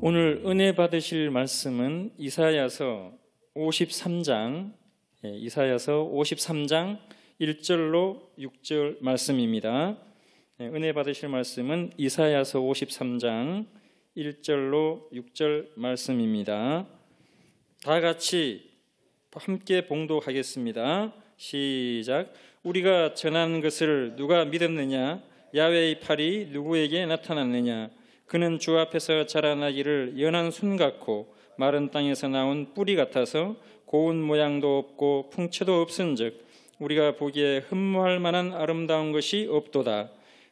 오늘 은혜 받으실 말씀은 이사야서 53장 1절로 6절 말씀입니다. 은혜 받으실 말씀은 이사야서 53장 1절로 6절 말씀입니다. 다 같이 함께 봉독하겠습니다. 시작. 우리가 전한 것을 누가 믿었느냐? 야훼의 팔이 누구에게 나타났느냐? 그는 주 앞에서 자라나기를 연한 순 같고 마른 땅에서 나온 뿌리 같아서 고운 모양도 없고 풍채도 없은즉 우리가 보기에 흠모할 만한 아름다운 것이 없도다.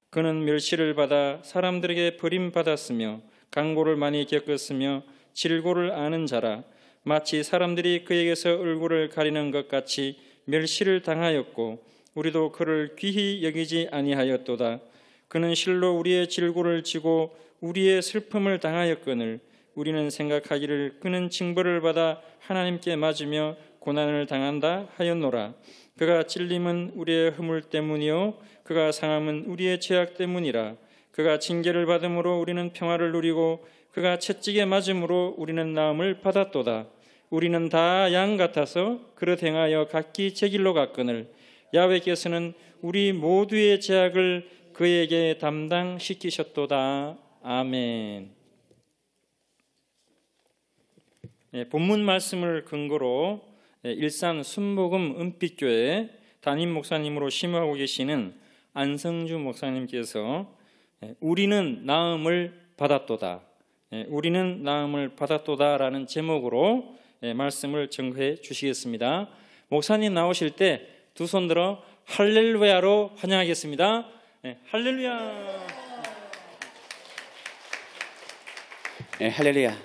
그는 멸시를 받아 사람들에게 버림받았으며 강고를 많이 겪었으며 질고를 아는 자라. 마치 사람들이 그에게서 얼굴을 가리는 것 같이 멸시를 당하였고 우리도 그를 귀히 여기지 아니하였도다. 그는 실로 우리의 질고를 지고 우리의 슬픔을 당하였거늘 우리는 생각하기를 그는 징벌을 받아 하나님께 맞으며 고난을 당한다 하였노라. 그가 찔림은 우리의 허물 때문이요 그가 상함은 우리의 죄악 때문이라. 그가 징계를 받음으로 우리는 평화를 누리고 그가 채찍에 맞음으로 우리는 나음을 받았도다. 우리는 다 양 같아서 그릇 행하여 각기 제 길로 갔거늘 야훼께서는 우리 모두의 죄악을 그에게 담당시키셨도다. 아멘. 본문 말씀을 근거로 일산 순복음 은빛교회 담임 목사님으로 심호하고 계시는 안성주 목사님께서 우리는 나음을 받았도다, 우리는 나음을 받았도다라는 제목으로 말씀을 전해 주시겠습니다. 목사님 나오실 때 두 손 들어 할렐루야로 환영하겠습니다. 할렐루야. 할렐루야.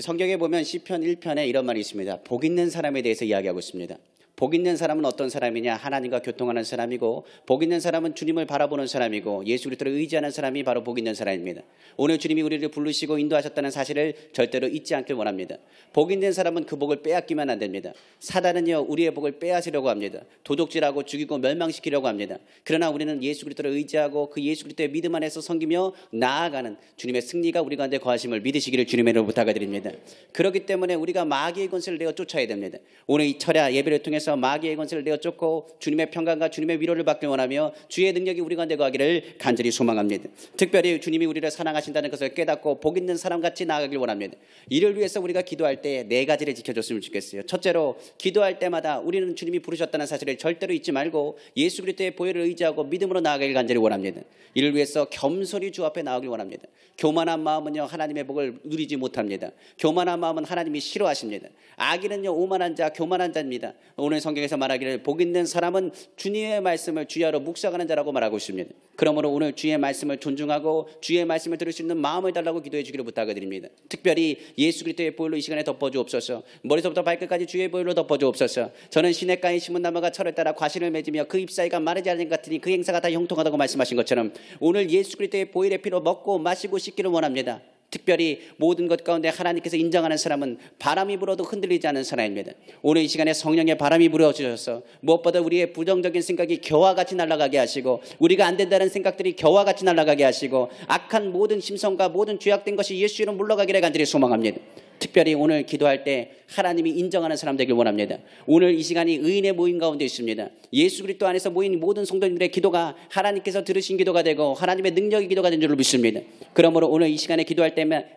성경에 보면 시편 1편에 이런 말이 있습니다. 복 있는 사람에 대해서 이야기하고 있습니다. 복 있는 사람은 어떤 사람이냐? 하나님과 교통하는 사람이고, 복 있는 사람은 주님을 바라보는 사람이고, 예수 그리스도를 의지하는 사람이 바로 복 있는 사람입니다. 오늘 주님이 우리를 부르시고 인도하셨다는 사실을 절대로 잊지 않길 원합니다. 복 있는 사람은 그 복을 빼앗기면 안 됩니다. 사단은요, 우리의 복을 빼앗으려고 합니다. 도둑질하고 죽이고 멸망시키려고 합니다. 그러나 우리는 예수 그리스도를 의지하고 그 예수 그리스도의 믿음 안에서 섬기며 나아가는 주님의 승리가 우리 가운데 거하심을 믿으시기를 주님의 이름으로 부탁드립니다. 그렇기 때문에 우리가 마귀의 권세를 내어 쫓아야 됩니다. 오늘 이 철야 예배를 통해서 마귀의 권세를 내어 쫓고 주님의 평강과 주님의 위로를 받길 원하며 주의 능력이 우리 가운데 거하기를 간절히 소망합니다. 특별히 주님이 우리를 사랑하신다는 것을 깨닫고 복 있는 사람같이 나아가길 원합니다. 이를 위해서 우리가 기도할 때 네 가지를 지켜줬으면 좋겠어요. 첫째로, 기도할 때마다 우리는 주님이 부르셨다는 사실을 절대로 잊지 말고 예수 그리스도의 보혈을 의지하고 믿음으로 나아가길 간절히 원합니다. 이를 위해서 겸손히 주 앞에 나아가길 원합니다. 교만한 마음은요, 하나님의 복을 누리지 못합니다. 교만한 마음은 하나님이 싫어하십니다. 악인은요, 오만한 자, 교만한 자입니다. 오늘 성경에서 말하기를 복 있는 사람은 주님의 말씀을 주야로 묵상하는 자라고 말하고 있습니다. 그러므로 오늘 주의 말씀을 존중하고 주의 말씀을 들을 수 있는 마음을 달라고 기도해 주기를 부탁드립니다. 특별히 예수 그리스도의 보혈로 이 시간에 덮어주옵소서. 머리서부터 발끝까지 주의 보혈로 덮어주옵소서. 저는 시냇가에 심은 나무가 철을 따라 과실을 맺으며 그 잎사이가 마르지 않는 것 같으니 그 행사가 다 형통하다고 말씀하신 것처럼 오늘 예수 그리스도의 보혈의 피로 먹고 마시고 씻기를 원합니다. 특별히 모든 것 가운데 하나님께서 인정하는 사람은 바람이 불어도 흔들리지 않는 사람입니다. 오늘 이 시간에 성령의 바람이 불어주셔서 무엇보다 우리의 부정적인 생각이 겨와 같이 날아가게 하시고 우리가 안 된다는 생각들이 겨와 같이 날아가게 하시고 악한 모든 심성과 모든 죄악된 것이 예수 이름 물러가기를 간절히 소망합니다. 특별히 오늘 기도할 때 하나님이 인정하는 사람 되길 원합니다. 오늘 이 시간이 의인의 모임 가운데 있습니다. 예수 그리스도 안에서 모인 모든 성도님들의 기도가 하나님께서 들으신 기도가 되고 하나님의 능력의 기도가 된 줄로 믿습니다. 그러므로 오늘 이 시간에 기도할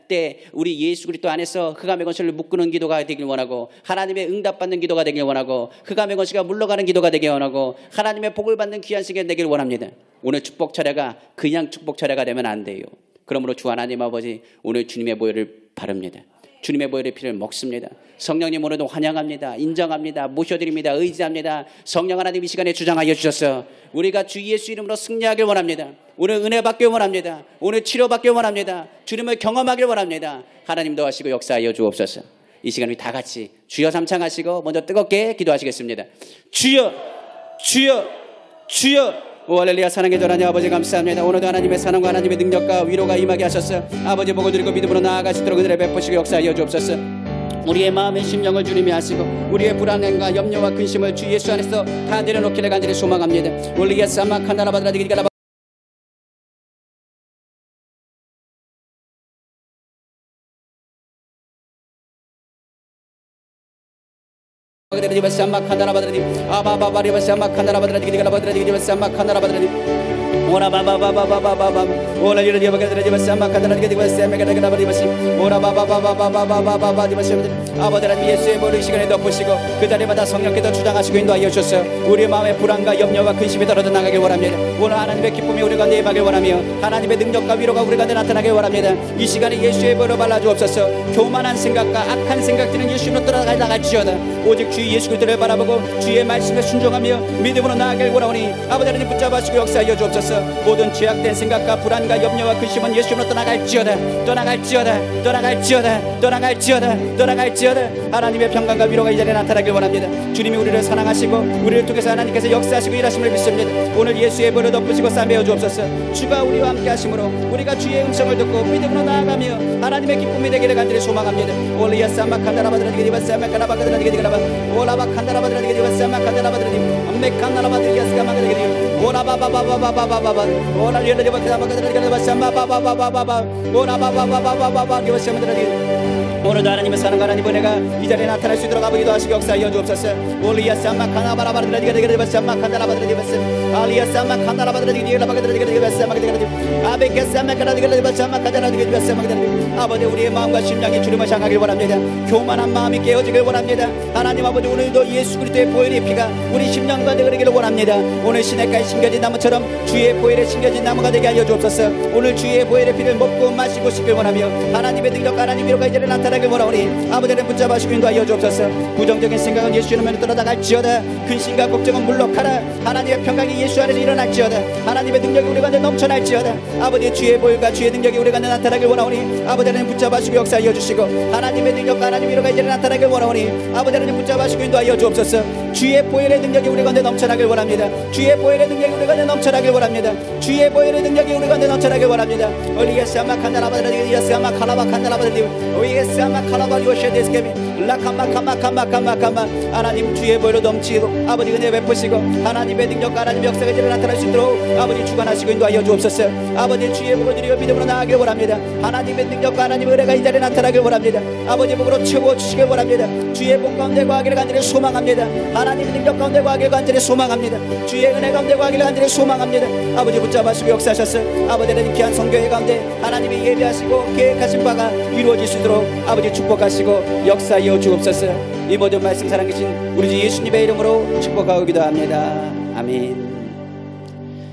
때 우리 예수 그리스도 안에서 흑암의 권세를 묶는 기도가 되길 원하고 하나님의 응답받는 기도가 되길 원하고 흑암의 권세가 물러가는 기도가 되길 원하고 하나님의 복을 받는 귀한 시간 되길 원합니다. 오늘 축복 차례가 그냥 축복 차례가 되면 안 돼요. 그러므로 주 하나님 아버지, 오늘 주님의 보혈을 바릅니다. 주님의 보혈의 피를 먹습니다. 성령님 오늘도 환영합니다. 인정합니다. 모셔드립니다. 의지합니다. 성령 하나님 이 시간에 주장하여 주셔서 우리가 주 예수 이름으로 승리하길 원합니다. 오늘 은혜 받길 원합니다. 오늘 치료 받길 원합니다. 주님을 경험하길 원합니다. 하나님 도와시고 역사하여 주옵소서. 이 시간 우리 다 같이 주여 삼창하시고 먼저 뜨겁게 기도하시겠습니다. 주여, 주여, 주여. 오 할렐루야. 사랑의 전하님 아버지 감사합니다. 오늘도 하나님의 사랑과 하나님의 능력과 위로가 임하게 하셔서 아버지 복을 드리고 믿음으로 나아갈 수 있도록 그들의 베푸시고 역사하여 주옵소서. 우리의 마음의 심령을 주님이 아시고 우리의 불안함과 염려와 근심을 주 예수 안에서 다 내려놓기를 간절히 소망합니다. 우리 예수 아마 카나라바드라디기가 아버지 하나님 예수의 보혈을 이 시간에 덮으시고 그 자리마다 성령께서 주장하시고 인도하여 주셔서 우리의 마음에 불안과 염려와 근심이 떨어져 나가길 원합니다. 오늘 하나님의 기쁨이 우리 가운데 임하길 원하며 하나님의 능력과 위로가 우리 가운데 나타나길 원합니다. 이 시간에 예수의 보혈을 발라주옵소서. 교만한 생각과 악한 생각들은 예수님으로 떠나갈지어다. 오직 주 예수 그리스도를 바라보고 주의 말씀에 순종하며 믿음으로 나아가길 원하오니 아버지 하나님 붙잡아주시고 역사하여 주옵소서. 모든 죄악된 생각과 불안과 염려와 근심은 예수님으로 떠나갈지어다. 하나님의 평강과 위로가 이 자리에 나타나길 원합니다. 주님이 우리를 사랑하시고 우리를 통해서 하나님께서 역사하시고 일하심을 믿습니다. 오늘 예수의 보혈을 덮으시고 싸매어 주옵소서. 주가 우리와 함께 하심으로 우리가 주의 음성을 듣고 믿음으로 나아가며 하나님의 기쁨이 되기를 간절히 소망합니다. 올리야 사마 칸다라바드라디게 디바사마 카나바드라디게 디가라바 올라바 칸다라바드라디게 디바사마 칸다라바드라디 암메 칸다라바드리게 스가마드라디게 올라바바바바바바바바 올라리르게 바카마드라디게 디바사마 바바바바바바 올라바바바바바바바 디바사마드라디 오늘도 하나님의 사랑과 하나님의 은혜가 이 자리에 나타날 수 있도록 아버지도 하시고 역사하여 주옵소서. 올리야 사마 카나바라바드라디게 디게 사마 칸다라바드라디게 바사 알리야 사마 칸다라바드라디게 디라바드라디게 디게 바사마 디게 아베게 사마 카나디게 디바사마 칸다라디게 디바사마 디게 아버지 우리의 마음과 심장이 주님을 향하길 원합니다. 교만한 마음이 깨어지길 원합니다. 하나님 아버지 오늘도 예수 그리스도의 보혈의 피가 우리 심령과 되기를 원합니다. 오늘 시냇가에 심겨진 나무처럼 주의 보혈에 심겨진 나무가 되게 하여 주옵소서. 오늘 주의 보혈의 피를 먹고 마시고 싶길 원하며 하나님의 능력과 하나님의 위로가 이 자리에 나타나길 원하오니 아버지를 붙잡아주시고 인도하여 주옵소서. 부정적인 생각은 예수 이름으로 떠나갈지어다. 근심과 걱정은 물러가라. 하나님의 평강이 예수 안에서 일어날지어다. 하나님의 능력이 우리 가운데 넘쳐날지어다. 아버지 주의 보혈과 주의 능력이 우리 가운데 나타나길 원하오니 아버지 하나님 붙잡아주시고 역사하여 주시고 하나님의 능력과 하나님의 위로가 이 자리에 나타나길 원하오니 아버지 하나님 붙잡아주시고 인도하여 주옵소서. 주의 보혈의 능력이 우리 가운데 넘쳐나길 원합니다. 주의 보혈의 능력이 우리 가운데 넘쳐나길 원합니다. 주의 보혈의 능력이 우리 가운데 넘쳐나길 원합니다. 올리게스아마 칸다라바드라디게 야스아마 카라바 칸다라바드라디 오이게스아마 카라바 요셰데스케미 라카마카마카마카마카마 하나님 주의 보혈로 넘치고 아버지 은혜 베푸시고 하나님의 능력과 하나님의 역사가 이제 나타날 수 있도록 아버지 주관하시고 인도하여 주옵소서. 아버지 주의 복을 드리고 믿음으로 나아가길 원합니다. 하나님의 능력과 하나님의 은혜가 이 자리에 나타나길 원합니다. 아버지 복으로 채워주시길 원합니다. 주의 복 가운데 거하기를 간절히 소망합니다. 하나님의 능력 가운데 거하기를 간절히 소망합니다. 주의 은혜 가운데 거하기를 간절히 소망합니다. 아버지 붙잡아주시고 역사하셨어. 아버지는 귀한 성교회 가운데 하나님이 예비하시고 계획하신 바가 이루어질 수 있도록 아버지 축복하시고 역사하여 주옵소서. 이 모든 말씀 살아계신 우리 주 예수님의 이름으로 축복하고 기도합니다. 아멘.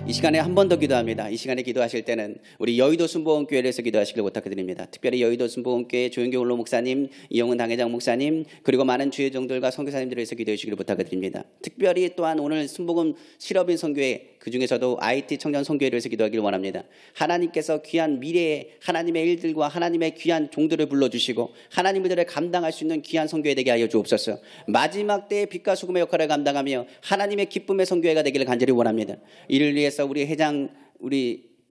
이 시간에 한 번 더 기도합니다. 이 시간에 기도하실 때는 우리 여의도 순복음교회에서 기도하시길 부탁드립니다. 특별히 여의도 순복음교회 조영교 원로 목사님, 이영훈 당회장 목사님, 그리고 많은 주의 종들과 선교사님들을 위해서 기도해 주시길 부탁드립니다. 특별히 또한 오늘 순복음 실업인 선교회, 그 중에서도 IT 청년 선교회를 위해서 기도하기를 원합니다. 하나님께서 귀한 미래에 하나님의 일들과 하나님의 귀한 종들을 불러주시고 하나님들을 감당할 수 있는 귀한 선교회 되게 하여 주옵소서. 마지막 때의 빛과 소금의 역할을 감당하며 하나님의 기쁨의 선교회가 되기를 간절히 원합니다. 이를 위해서 우리 회장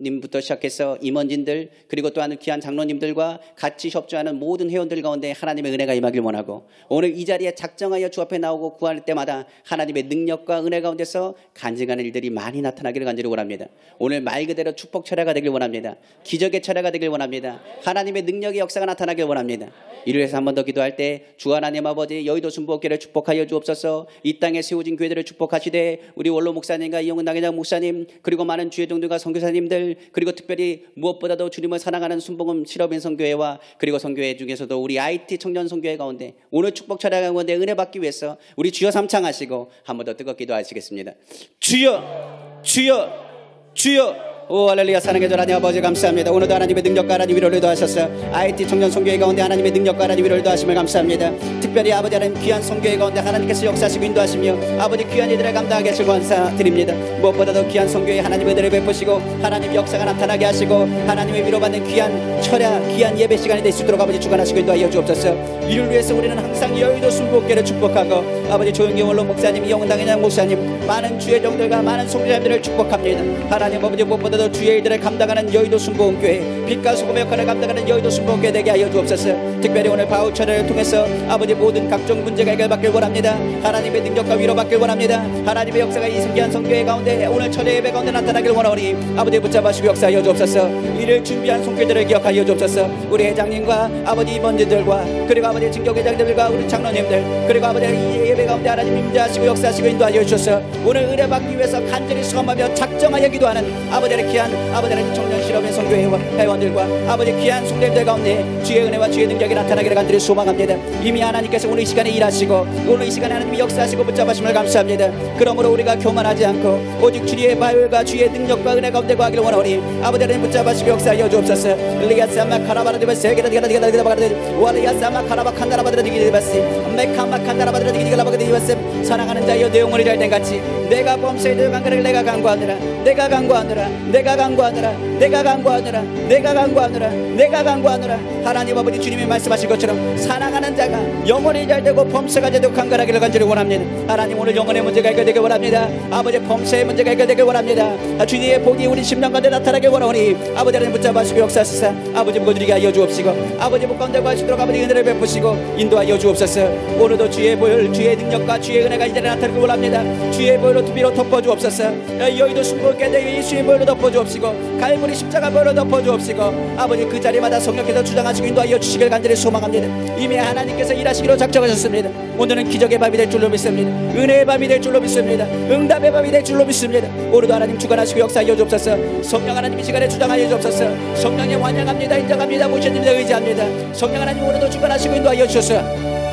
님부터 시작해서 임원진들 그리고 또한 귀한 장로님들과 같이 협조하는 모든 회원들 가운데 하나님의 은혜가 임하길 원하고 오늘 이 자리에 작정하여 주 앞에 나오고 구할 때마다 하나님의 능력과 은혜 가운데서 간증하는 일들이 많이 나타나기를 간절히 원합니다. 오늘 말 그대로 축복 철야가 되길 원합니다. 기적의 철야가 되길 원합니다. 하나님의 능력의 역사가 나타나길 원합니다. 이를 위해서 한 번 더 기도할 때 주 하나님 아버지 여의도 순복음교회를 축복하여 주옵소서. 이 땅에 세워진 교회들을 축복하시되 우리 원로 목사님과 이영훈 당회장 목사님 그리고 많은 주의 종들과 선교사님들 그리고 특별히 무엇보다도 주님을 사랑하는 순복음 실업인 선교회와 그리고 선교회 중에서도 우리 IT 청년 선교회 가운데 오늘 축복 철야 가운데 은혜 받기 위해서 우리 주여 삼창하시고 한 번 더 뜨겁게 기도하시겠습니다. 주여 주여 주여. 오 할렐루야. 사랑해 주는 하나님 아버지 감사합니다. 오늘도 하나님의 능력과 하나님 위로를 도하셔서 IT 청년 선교회 가운데 하나님의 능력과 하나님 위로를 도하심을 감사합니다. 특별히 아버지 하나님 귀한 선교회 가운데 하나님께서 역사하시고 인도하시며 아버지 귀한 이들을 감당하게 하시고 감사드립니다. 무엇보다도 귀한 선교회 하나님의 은혜를 베푸시고 하나님 역사가 나타나게 하시고 하나님의 위로받는 귀한 철야 귀한 예배 시간이 될 수 있도록 아버지 주관하시고 인도하여 주옵소서. 이를 위해서 우리는 항상 여의도 순복음교회를 축복하고 아버지 조영기 원로 목사님 이영훈 당회장 목사님 많은 주의 종들과 많은 선교사님들을 축복합니다. 하나님 아버지 무엇보다 오늘도 주의 일들을 감당하는 여의도 순복음교회, 빛과 소금의 역할을 감당하는 여의도 순복음교회 되게 하여 주옵소서. 특별히 오늘 바우처를 통해서 아버지 모든 각종 문제가 해결받길 원합니다. 하나님의 능력과 위로받길 원합니다. 하나님의 역사가 이 승기한 성교회 가운데 오늘 천의 예배 가운데 나타나길 원하오니 아버지 붙잡아주시고 역사하여 주옵소서. 이를 준비한 손길들을 기억하여 주옵소서. 우리 회장님과 아버지 임원진들과 그리고 아버지 증격회장들과 우리 장로님들 그리고 아버지 이 예배 가운데 하나님 임재하시고 역사하시고 인도하여 주셔서 오늘 의뢰받기 위해서 간절히 수고하며 작정하여 기도하는 아버지의 귀한 아버지의 청년 실업의 선교회 회원들과 아버지 귀한 성도님들 가운데 주의 은혜와 주의 능력이 나타나기를 간절히 소망합니다. 이미 하나님께서 오늘 이 시간에 일하시고 오늘 이 시간에 하나님이 역사하시고 붙잡으심을 감사합니다. 그러므로 우리가 교만하지 않고 오직 주의 바울과 주의 능력과 은혜 가운데 거하기를 원하오니 아버지를 붙잡으시고 역사하여 주옵소서. 리아사마 카라바라디바 세게라디가라디가라디가라디 와리아사마 카라바칸다라바드라디기리바시 메카마칸다라바드라디기리바시 사랑하는 자여 내 영혼이 잘된 같이 내가 범죄에 대해 간구를 내가 간구하느라 내가 간구하느라 내가 간구하느라 내가 간구하느라 내가 간구하느라 내가 간구하느라 하나님 아버지 주님이 말씀하신 것처럼 사랑하는 자가 영혼이 잘되고 범죄가 잘되고 간구하기를 간절히 원합니다. 하나님 오늘 영혼의 문제가 해결되길 원합니다. 아버지 범죄의 문제가 해결되길 원합니다. 주님의 복이 우리 심령 가운데 나타나길 원하오니 아버지 하나님 붙잡아주시고 역사하시사 아버지 무거워지게 하여 주옵시고 아버지 복 가운데 거하시도록 아버지 은혜를 베푸시고 인도하여 주옵소서. 오늘도 주의 보혈 주의 능력과 주의 은혜가 이 자리에 나타나길 원합니다. 주의 보혈로 두비로 덮어주옵소서. 여의도 순복음교회 예수의 보혈로 덮어주옵시고 갈보리 십자가 보혈로 덮어주옵시고 아버지 그 자리마다 성령께서 주장하시고 인도하여 주시길 간절히 소망합니다. 이미 하나님께서 일하시기로 작정하셨습니다. 오늘은 기적의 밤이 될 줄로 믿습니다. 은혜의 밤이 될 줄로 믿습니다. 응답의 밤이 될 줄로 믿습니다. 오늘도 하나님 주관하시고 역사하여 주옵소서. 성령 하나님 이 시간에 주장하여 주옵소서. 성령님 환영합니다. 인정합니다. 모셔집니다. 의지합니다. 성령 하나님 오늘도 주관하시고 인도하여 주셔서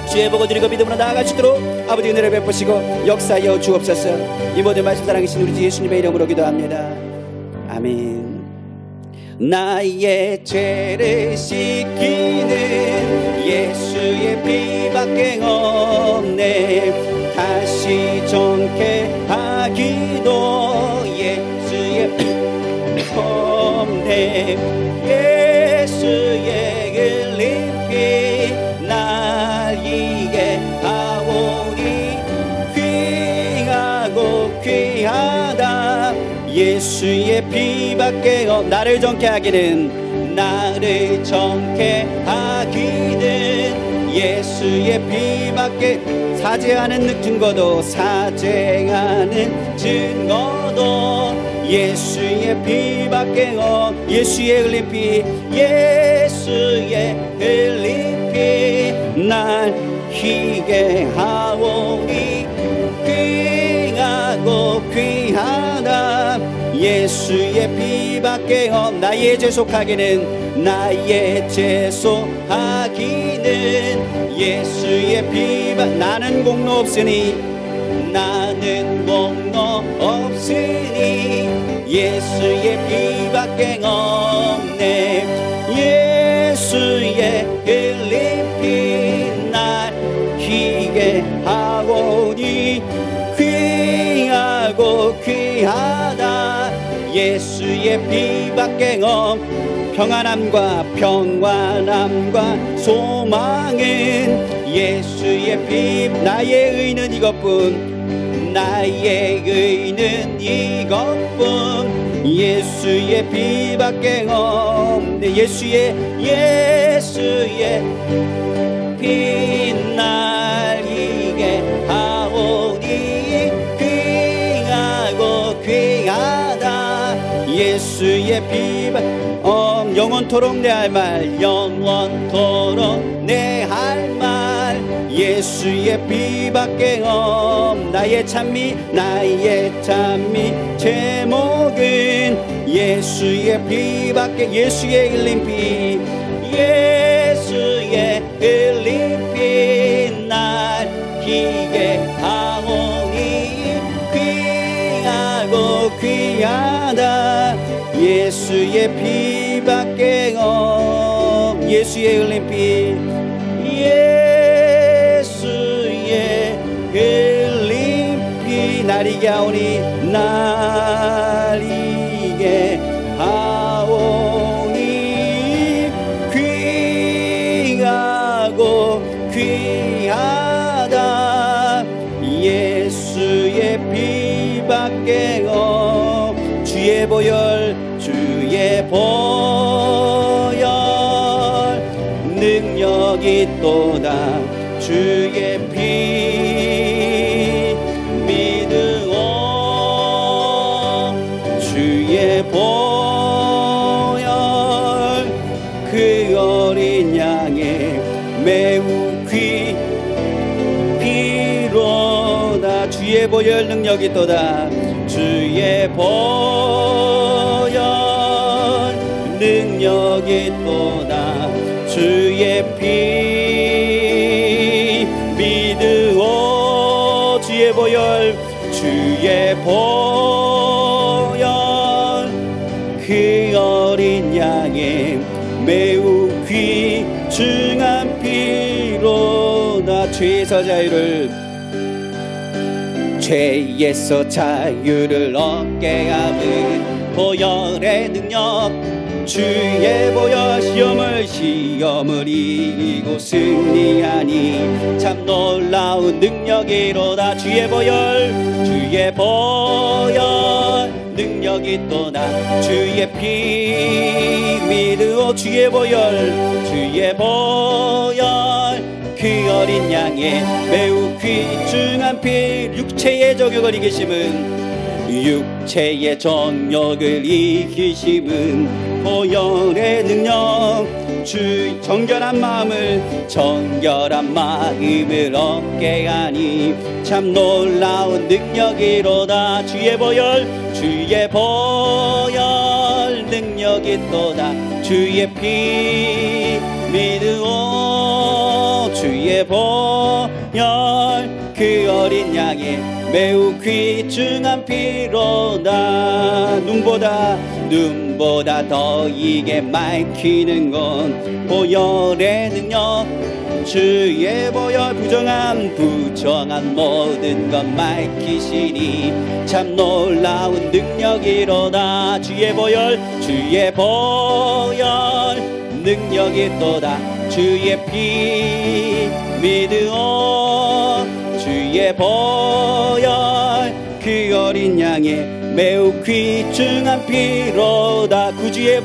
주의 복을 드리고 믿음으로 나아갈 수 있도록 아버지 은혜를 베푸시고 역사하여 주옵소서. 이 모든 말씀 사랑하신 우리 주 예수님의 이름으로 기도합니다. 아멘. 나의 죄를 씻기는 예수의 피밖에 없네. 다시 정케 하기도 예수의 피 없네. 예수의 흘린 피 날 이게 하오니 귀하고 귀하다. 예수의 피밖에 나를 정케 하기는 나를 정케 하기는 예수의 피밖에 사죄하는 증거도 사죄하는 증거도 예수의 피밖에 예수의 흘린 피 예수의 흘린 피 날 희게 하오니 귀하고 귀하다. 예수의 피밖에 나의 죄속하기는 나의 죄속하기는 예수의 피밖에 나는 공로 없으니 나는 공로 없으니 예수의 피밖에 없네. 예수의 흘린 피 날 희게 하오니 귀하고 귀하다. 예수의 피밖에 평안함과 소망은 예수의 피 나의 의는 이것뿐 나의 의는 이것뿐 예수의 피밖에 없네. 예수의 피 날이게 하오니 귀하고 귀하다. 예수의 피밖에 영원토록 내 할 말 영원토록 내 할 말 예수의 피밖에 나의 찬미 제목은 예수의 피밖에 예수의 흘린 피 예수의 흘린 피 날 희게 하오니 귀하고 귀하다. 예수의 피밖에 예수의 흘린 피 예수의 흘린 피 나리게 하오니 나리게 하오니 귀하고 귀하다. 예수의 피밖에 주의 보혈 주의 보혈 능력이 있도다. 주의 피 믿으오. 주의 보혈 그 어린 양의 매우 피로다. 주의 보혈 능력이 있도다. 주의 보혈 능력이 있도다. 주의 피 믿으오. 주의 보혈 주의 보혈 그 어린 양의 매우 귀중한 피로다. 죄에서 자유를 얻게 하는 보혈의 능력. 주의 보혈 시험을 이기고 승리하니 참 놀라운 능력이로다. 주의 보혈 능력이 있도다. 주의 피 믿으오. 주의 보혈 그 어린 양의 매우 귀중한 피. 육체의 정욕을 이기심은 보혈의 능력. 주 정결한 마음을 얻게 하니 참 놀라운 능력이로다. 주의 보혈 능력이 있도다. 주의 피 믿으오. 주의 보혈 그 어린 양의 매우 귀중한 피로다. 눈보다 더 이게 밝히는 건 보혈의 능력. 주의 보혈 부정한 모든 것 밝히시니 참 놀라운 능력이로다. 주의 보혈 능력이 있도다. 주의 피 믿으오. 주의 보혈 그 어린 양의 매우 귀중한 피로다. 구주의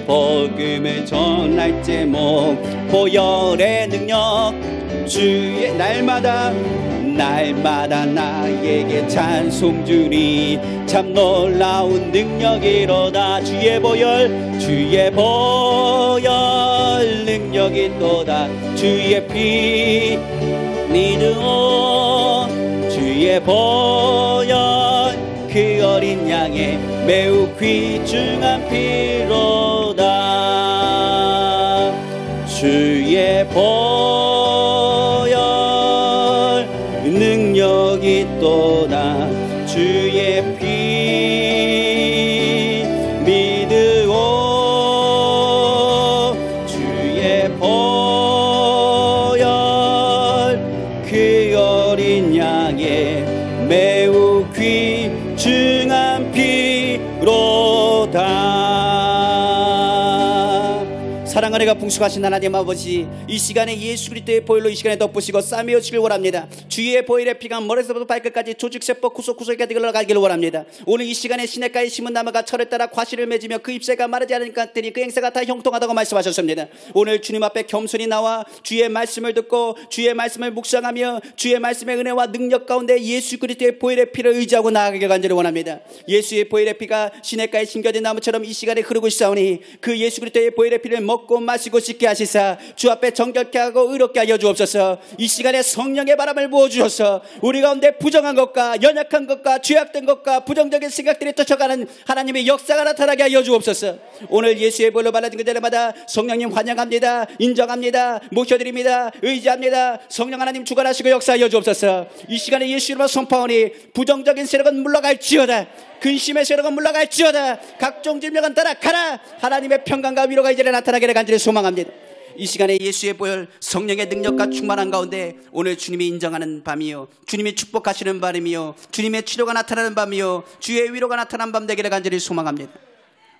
복음을 전할 제목 보혈의 능력. 주의 날마다 나에게 찬송 주니 참 놀라운 능력이로다. 주의 보혈 능력이 있도다. 주의 피 믿으오. 주의 보혈 그 어린 양의 매우 귀중한 피로다. 주의 보혈 능력이 있도다. 주의 피 믿으오. 주의 보혈 그 어린 양의 매우 귀중한 피로다. 사랑과 은혜가 풍성하신 하나님 아버지, 이 시간에 예수 그리스도의 보혈로 이 시간에 덮으시고 싸매어 주길 원합니다. 주의 보혈의 피가 머리서부터 발끝까지 조직세포 구석구석까지 흘러가기를 원합니다. 오늘 이 시간에 시냇가에 심은 나무가 철에 따라 과실을 맺으며 그 잎새가 마르지 않은 것들이 그 행사가 다 형통하다고 말씀하셨습니다. 오늘 주님 앞에 겸손히 나와 주의 말씀을 듣고 주의 말씀을 묵상하며 주의 말씀의 은혜와 능력 가운데 예수 그리스도의 보혈의 피를 의지하고 나아가길 간절히 원합니다. 예수의 보혈의 피가 시냇가에 심겨진 나무처럼 이 시간에 흐르고 있사오니 그 예수 그리스도의 보혈의 피를 먹고 마시고 씻게 하시사 주 앞에 정결케 하고 의롭게 하여 주옵소서. 이 시간에 성령의 바람을 부어주셔서 우리 가운데 부정한 것과 연약한 것과 죄악된 것과 부정적인 생각들이 쫓아가는 하나님의 역사가 나타나게 하여 주옵소서. 오늘 예수의 보혈로 발라진 그들마다 성령님 환영합니다. 인정합니다. 모셔드립니다. 의지합니다. 성령 하나님 주관하시고 역사하여 주옵소서. 이 시간에 예수 이름으로 선포하오니 부정적인 세력은 물러갈지어다. 근심의 세력은 물러갈지어다. 각종 질병은 따라가라. 하나님의 평강과 위로가 이제는 나타나기를 간절히 소망합니다. 이 시간에 예수의 보혈 성령의 능력과 충만한 가운데 오늘 주님이 인정하는 밤이요, 주님이 축복하시는 밤이요, 주님의 치료가 나타나는 밤이요, 주의 위로가 나타나는 밤 되기를 간절히 소망합니다.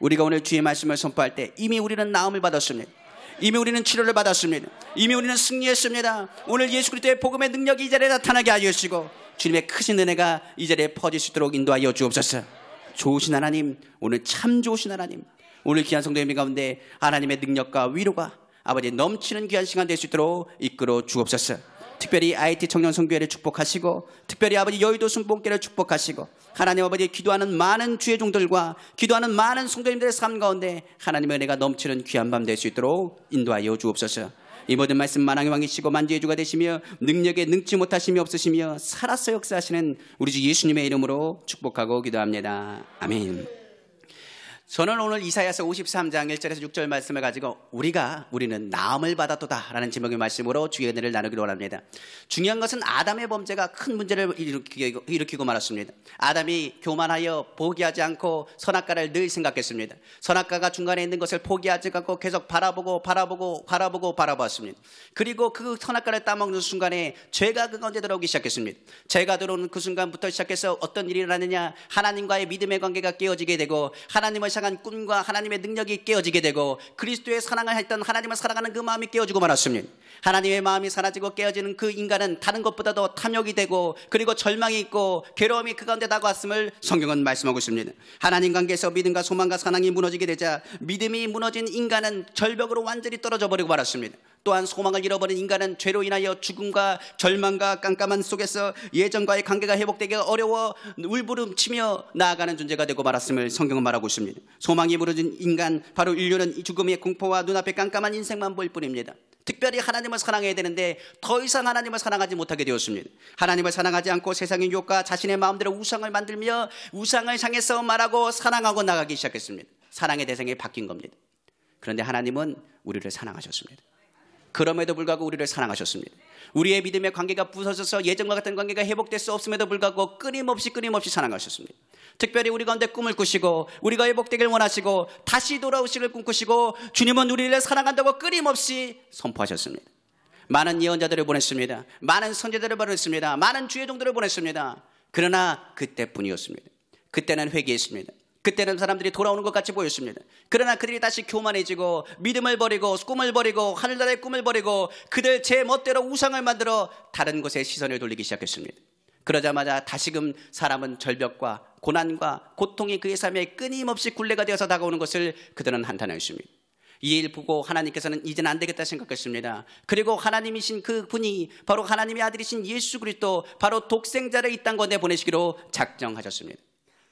우리가 오늘 주의 말씀을 선포할 때 이미 우리는 나음을 받았습니다. 이미 우리는 치료를 받았습니다. 이미 우리는 승리했습니다. 오늘 예수 그리스도의 복음의 능력이 이 자리에 나타나게 하여 주시고 주님의 크신 은혜가 이 자리에 퍼질 수 있도록 인도하여 주옵소서. 좋으신 하나님, 오늘 참 좋으신 하나님, 오늘 귀한 성도 예배 가운데 하나님의 능력과 위로가 아버지 넘치는 귀한 시간 될 수 있도록 이끌어 주옵소서. 특별히 IT 청년 선교회를 축복하시고, 특별히 아버지 여의도 순복교를 축복하시고, 하나님 아버지 기도하는 많은 주의 종들과 기도하는 많은 성도님들의 삶 가운데 하나님의 은혜가 넘치는 귀한 밤 될 수 있도록 인도하여 주옵소서. 이 모든 말씀 만왕의 왕이시고 만주의 주가 되시며 능력에 능치 못하심이 없으시며 살아서 역사하시는 우리 주 예수님의 이름으로 축복하고 기도합니다. 아멘. 저는 오늘 이사야서 53장 1절에서 6절 말씀을 가지고 우리는 나음을 받았도다 라는 제목의 말씀으로 주의 은혜를 나누기로 원합니다. 중요한 것은 아담의 범죄가 큰 문제를 일으키고 말았습니다. 아담이 교만하여 포기하지 않고 선악과를 늘 생각했습니다. 선악과가 중간에 있는 것을 포기하지 않고 계속 바라보았습니다. 그리고 그 선악과를 따먹는 순간에 죄가 그 가운데 들어오기 시작했습니다. 죄가 들어오는 그 순간부터 시작해서 어떤 일이 일어나느냐, 하나님과의 믿음의 관계가 깨어지게 되고 하나님을 향한 꿈과 하나님의 능력이 깨어지게 되고 그리스도의 사랑을 했던 하나님을 사랑하는 그 마음이 깨어지고 말았습니다. 하나님의 마음이 사라지고 깨어지는 그 인간은 다른 것보다도 탐욕이 되고 그리고 절망이 있고 괴로움이 그 가운데 다가왔음을 성경은 말씀하고 있습니다. 하나님 관계에서 믿음과 소망과 사랑이 무너지게 되자 믿음이 무너진 인간은 절벽으로 완전히 떨어져 버리고 말았습니다. 또한 소망을 잃어버린 인간은 죄로 인하여 죽음과 절망과 깜깜한 속에서 예전과의 관계가 회복되기 어려워 울부름치며 나아가는 존재가 되고 말았음을 성경은 말하고 있습니다. 소망이 무너진 인간, 바로 인류는 죽음의 공포와 눈앞에 깜깜한 인생만 보일 뿐입니다. 특별히 하나님을 사랑해야 되는데 더 이상 하나님을 사랑하지 못하게 되었습니다. 하나님을 사랑하지 않고 세상의 유혹과 자신의 마음대로 우상을 만들며 우상을 향해서 말하고 사랑하고 나가기 시작했습니다. 사랑의 대상이 바뀐 겁니다. 그런데 하나님은 우리를 사랑하셨습니다. 그럼에도 불구하고 우리를 사랑하셨습니다. 우리의 믿음의 관계가 부서져서 예전과 같은 관계가 회복될 수 없음에도 불구하고 끊임없이 사랑하셨습니다. 특별히 우리 가운데 꿈을 꾸시고 우리가 회복되길 원하시고 다시 돌아오시길 꿈꾸시고 주님은 우리를 사랑한다고 끊임없이 선포하셨습니다. 많은 예언자들을 보냈습니다. 많은 선지자들을 보냈습니다. 많은 주의 종들을 보냈습니다. 그러나 그때뿐이었습니다. 그때는 회개했습니다. 그때는 사람들이 돌아오는 것 같이 보였습니다. 그러나 그들이 다시 교만해지고 믿음을 버리고 꿈을 버리고 하늘나라의 꿈을 버리고 그들 제 멋대로 우상을 만들어 다른 곳에 시선을 돌리기 시작했습니다. 그러자마자 다시금 사람은 절벽과 고난과 고통이 그의 삶에 끊임없이 굴레가 되어서 다가오는 것을 그들은 한탄하였습니다. 이 일 보고 하나님께서는 이제는 안 되겠다 생각했습니다. 그리고 하나님이신 그 분이 바로 하나님의 아들이신 예수 그리스도, 바로 독생자를 이 땅 가운데 보내시기로 작정하셨습니다.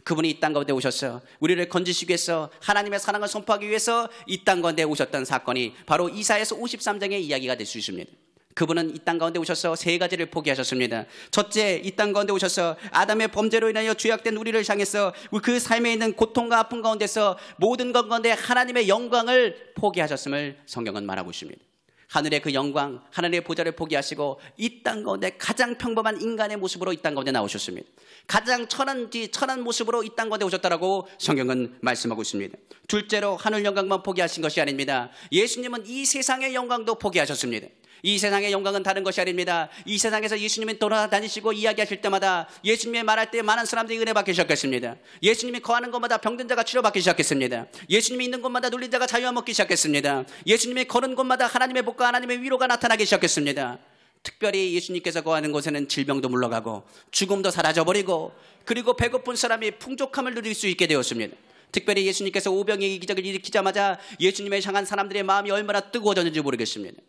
그분이 이 땅 가운데 오셔서 우리를 건지시기 위해서 하나님의 사랑을 선포하기 위해서 이 땅 가운데 오셨던 사건이 바로 이사야서 53장의 이야기가 될 수 있습니다. 그분은 이 땅 가운데 오셔서 세 가지를 포기하셨습니다. 첫째, 이 땅 가운데 오셔서 아담의 범죄로 인하여 죄악된 우리를 향해서 그 삶에 있는 고통과 아픔 가운데서 모든 것 가운데 하나님의 영광을 포기하셨음을 성경은 말하고 있습니다. 하늘의 그 영광, 하늘의 보좌를 포기하시고 이 땅 가운데 가장 평범한 인간의 모습으로 이 땅 가운데 나오셨습니다. 가장 천한 모습으로 이 땅 가운데 오셨다라고 성경은 말씀하고 있습니다. 둘째로 하늘 영광만 포기하신 것이 아닙니다. 예수님은 이 세상의 영광도 포기하셨습니다. 이 세상의 영광은 다른 것이 아닙니다. 이 세상에서 예수님이 돌아다니시고 이야기하실 때마다 예수님이 말할 때 많은 사람들이 은혜 받기 시작했습니다. 예수님이 거하는 곳마다 병든 자가 치료받기 시작했습니다. 예수님이 있는 곳마다 눌린 자가 자유와 먹기 시작했습니다. 예수님이 걸은 곳마다 하나님의 복과 하나님의 위로가 나타나기 시작했습니다. 특별히 예수님께서 거하는 곳에는 질병도 물러가고 죽음도 사라져버리고 그리고 배고픈 사람이 풍족함을 누릴 수 있게 되었습니다. 특별히 예수님께서 오병이의 기적을 일으키자마자 예수님을 향한 사람들의 마음이 얼마나 뜨거워졌는지 모르겠습니다.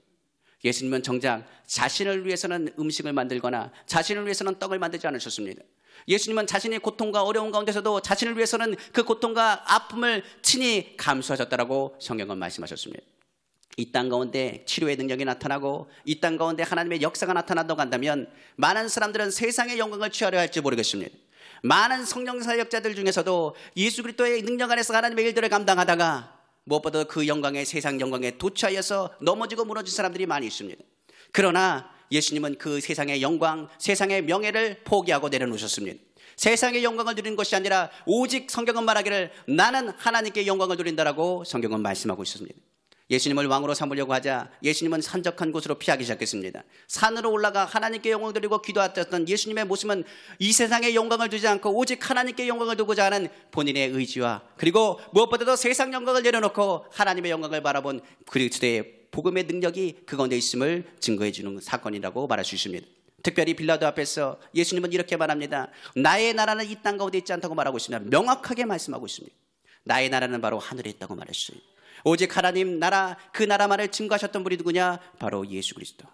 예수님은 정작 자신을 위해서는 음식을 만들거나 자신을 위해서는 떡을 만들지 않으셨습니다. 예수님은 자신의 고통과 어려운 가운데서도 자신을 위해서는 그 고통과 아픔을 친히 감수하셨다라고 성경은 말씀하셨습니다. 이 땅 가운데 치료의 능력이 나타나고 이 땅 가운데 하나님의 역사가 나타난다고 한다면 많은 사람들은 세상의 영광을 취하려 할지 모르겠습니다. 많은 성령 사역자들 중에서도 예수 그리스도의 능력 안에서 하나님의 일들을 감당하다가 무엇보다 그 영광에, 세상 영광에 도취하여서 넘어지고 무너진 사람들이 많이 있습니다. 그러나 예수님은 그 세상의 영광, 세상의 명예를 포기하고 내려놓으셨습니다. 세상의 영광을 누리는 것이 아니라 오직 성경은 말하기를 나는 하나님께 영광을 누린다라고 성경은 말씀하고 있습니다. 예수님을 왕으로 삼으려고 하자 예수님은 산적한 곳으로 피하기 시작했습니다. 산으로 올라가 하나님께 영광을 드리고 기도하셨던 예수님의 모습은 이 세상의 영광을 두지 않고 오직 하나님께 영광을 두고자 하는 본인의 의지와 그리고 무엇보다도 세상 영광을 내려놓고 하나님의 영광을 바라본 그리스도의 복음의 능력이 그 가운데 있음을 증거해 주는 사건이라고 말할 수 있습니다. 특별히 빌라도 앞에서 예수님은 이렇게 말합니다. 나의 나라는 이 땅 가운데 있지 않다고 말하고 있습니다. 명확하게 말씀하고 있습니다. 나의 나라는 바로 하늘에 있다고 말했어요. 오직 하나님 나라, 그 나라만을 증거하셨던 분이 누구냐? 바로 예수 그리스도.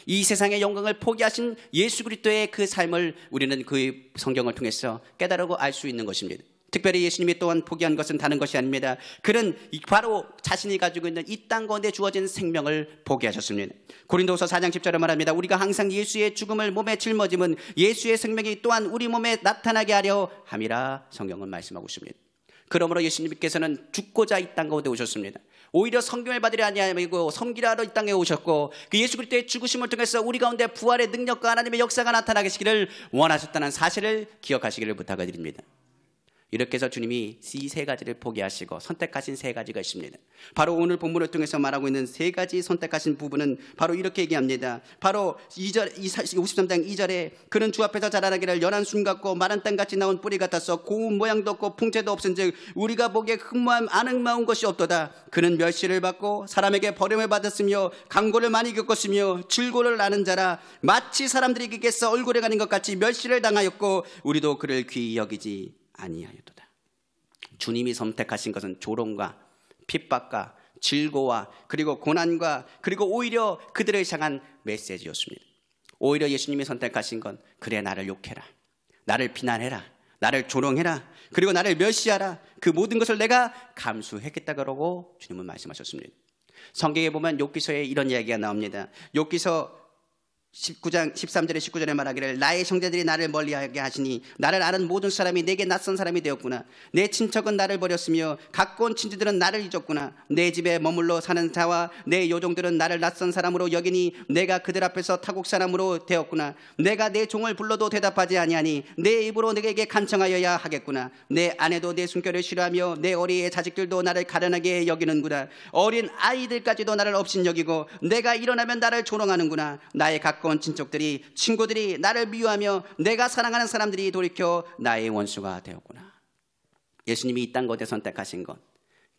이 세상의 영광을 포기하신 예수 그리스도의 그 삶을 우리는 그 성경을 통해서 깨달고 알 수 있는 것입니다. 특별히 예수님이 또한 포기한 것은 다른 것이 아닙니다. 그는 바로 자신이 가지고 있는 이 땅 가운데 주어진 생명을 포기하셨습니다. 고린도서 4장 10절에 말합니다. 우리가 항상 예수의 죽음을 몸에 짊어짐은 예수의 생명이 또한 우리 몸에 나타나게 하려 함이라 성경은 말씀하고 있습니다. 그러므로 예수님께서는 죽고자 이 땅 가운데 오셨습니다. 오히려 성경을 받으려 아니하고 섬기려 하러 이 땅에 오셨고 그 예수 그리스도의 죽으심을 통해서 우리 가운데 부활의 능력과 하나님의 역사가 나타나시기를 원하셨다는 사실을 기억하시기를 부탁드립니다. 이렇게 해서 주님이 이 세 가지를 포기하시고 선택하신 세 가지가 있습니다. 바로 오늘 본문을 통해서 말하고 있는 세 가지 선택하신 부분은 바로 이렇게 얘기합니다. 바로 53장 2절에 그는 주 앞에서 자라나기를 연한 순 같고 마른 땅같이 나온 뿌리 같아서 고운 모양도 없고 풍채도 없은즉 우리가 보기에 흠모함 아늑마운 것이 없도다. 그는 멸시를 받고 사람에게 버림을 받았으며 강고를 많이 겪었으며 질고를 아는 자라. 마치 사람들이 그에게서 얼굴에 가는 것 같이 멸시를 당하였고 우리도 그를 귀히 여기지 아니하였도다. 주님이 선택하신 것은 조롱과 핍박과 질고와 그리고 고난과 그리고 오히려 그들을 향한 메시지였습니다. 오히려 예수님이 선택하신 건 그래 나를 욕해라, 나를 비난해라, 나를 조롱해라, 그리고 나를 멸시하라, 그 모든 것을 내가 감수했겠다 그러고 주님은 말씀하셨습니다. 성경에 보면 욥기서에 이런 이야기가 나옵니다. 욥기서 19장 13절에 19절에 말하기를 나의 형제들이 나를 멀리하게 하시니 나를 아는 모든 사람이 내게 낯선 사람이 되었구나. 내 친척은 나를 버렸으며 가까운 친지들은 나를 잊었구나. 내 집에 머물러 사는 자와 내 요종들은 나를 낯선 사람으로 여기니 내가 그들 앞에서 타국 사람으로 되었구나. 내가 내 종을 불러도 대답하지 아니하니 내 입으로 내게 간청하여야 하겠구나. 내 아내도 내 순결을 싫어하며 내 어리의 자식들도 나를 가련하게 여기는구나. 어린 아이들까지도 나를 업신여기고 내가 일어나면 나를 조롱하는구나. 나의 가까운 친척들이 친구들이 나를 미워하며 내가 사랑하는 사람들이 돌이켜 나의 원수가 되었구나. 예수님이 이 땅 가운데 선택하신 것,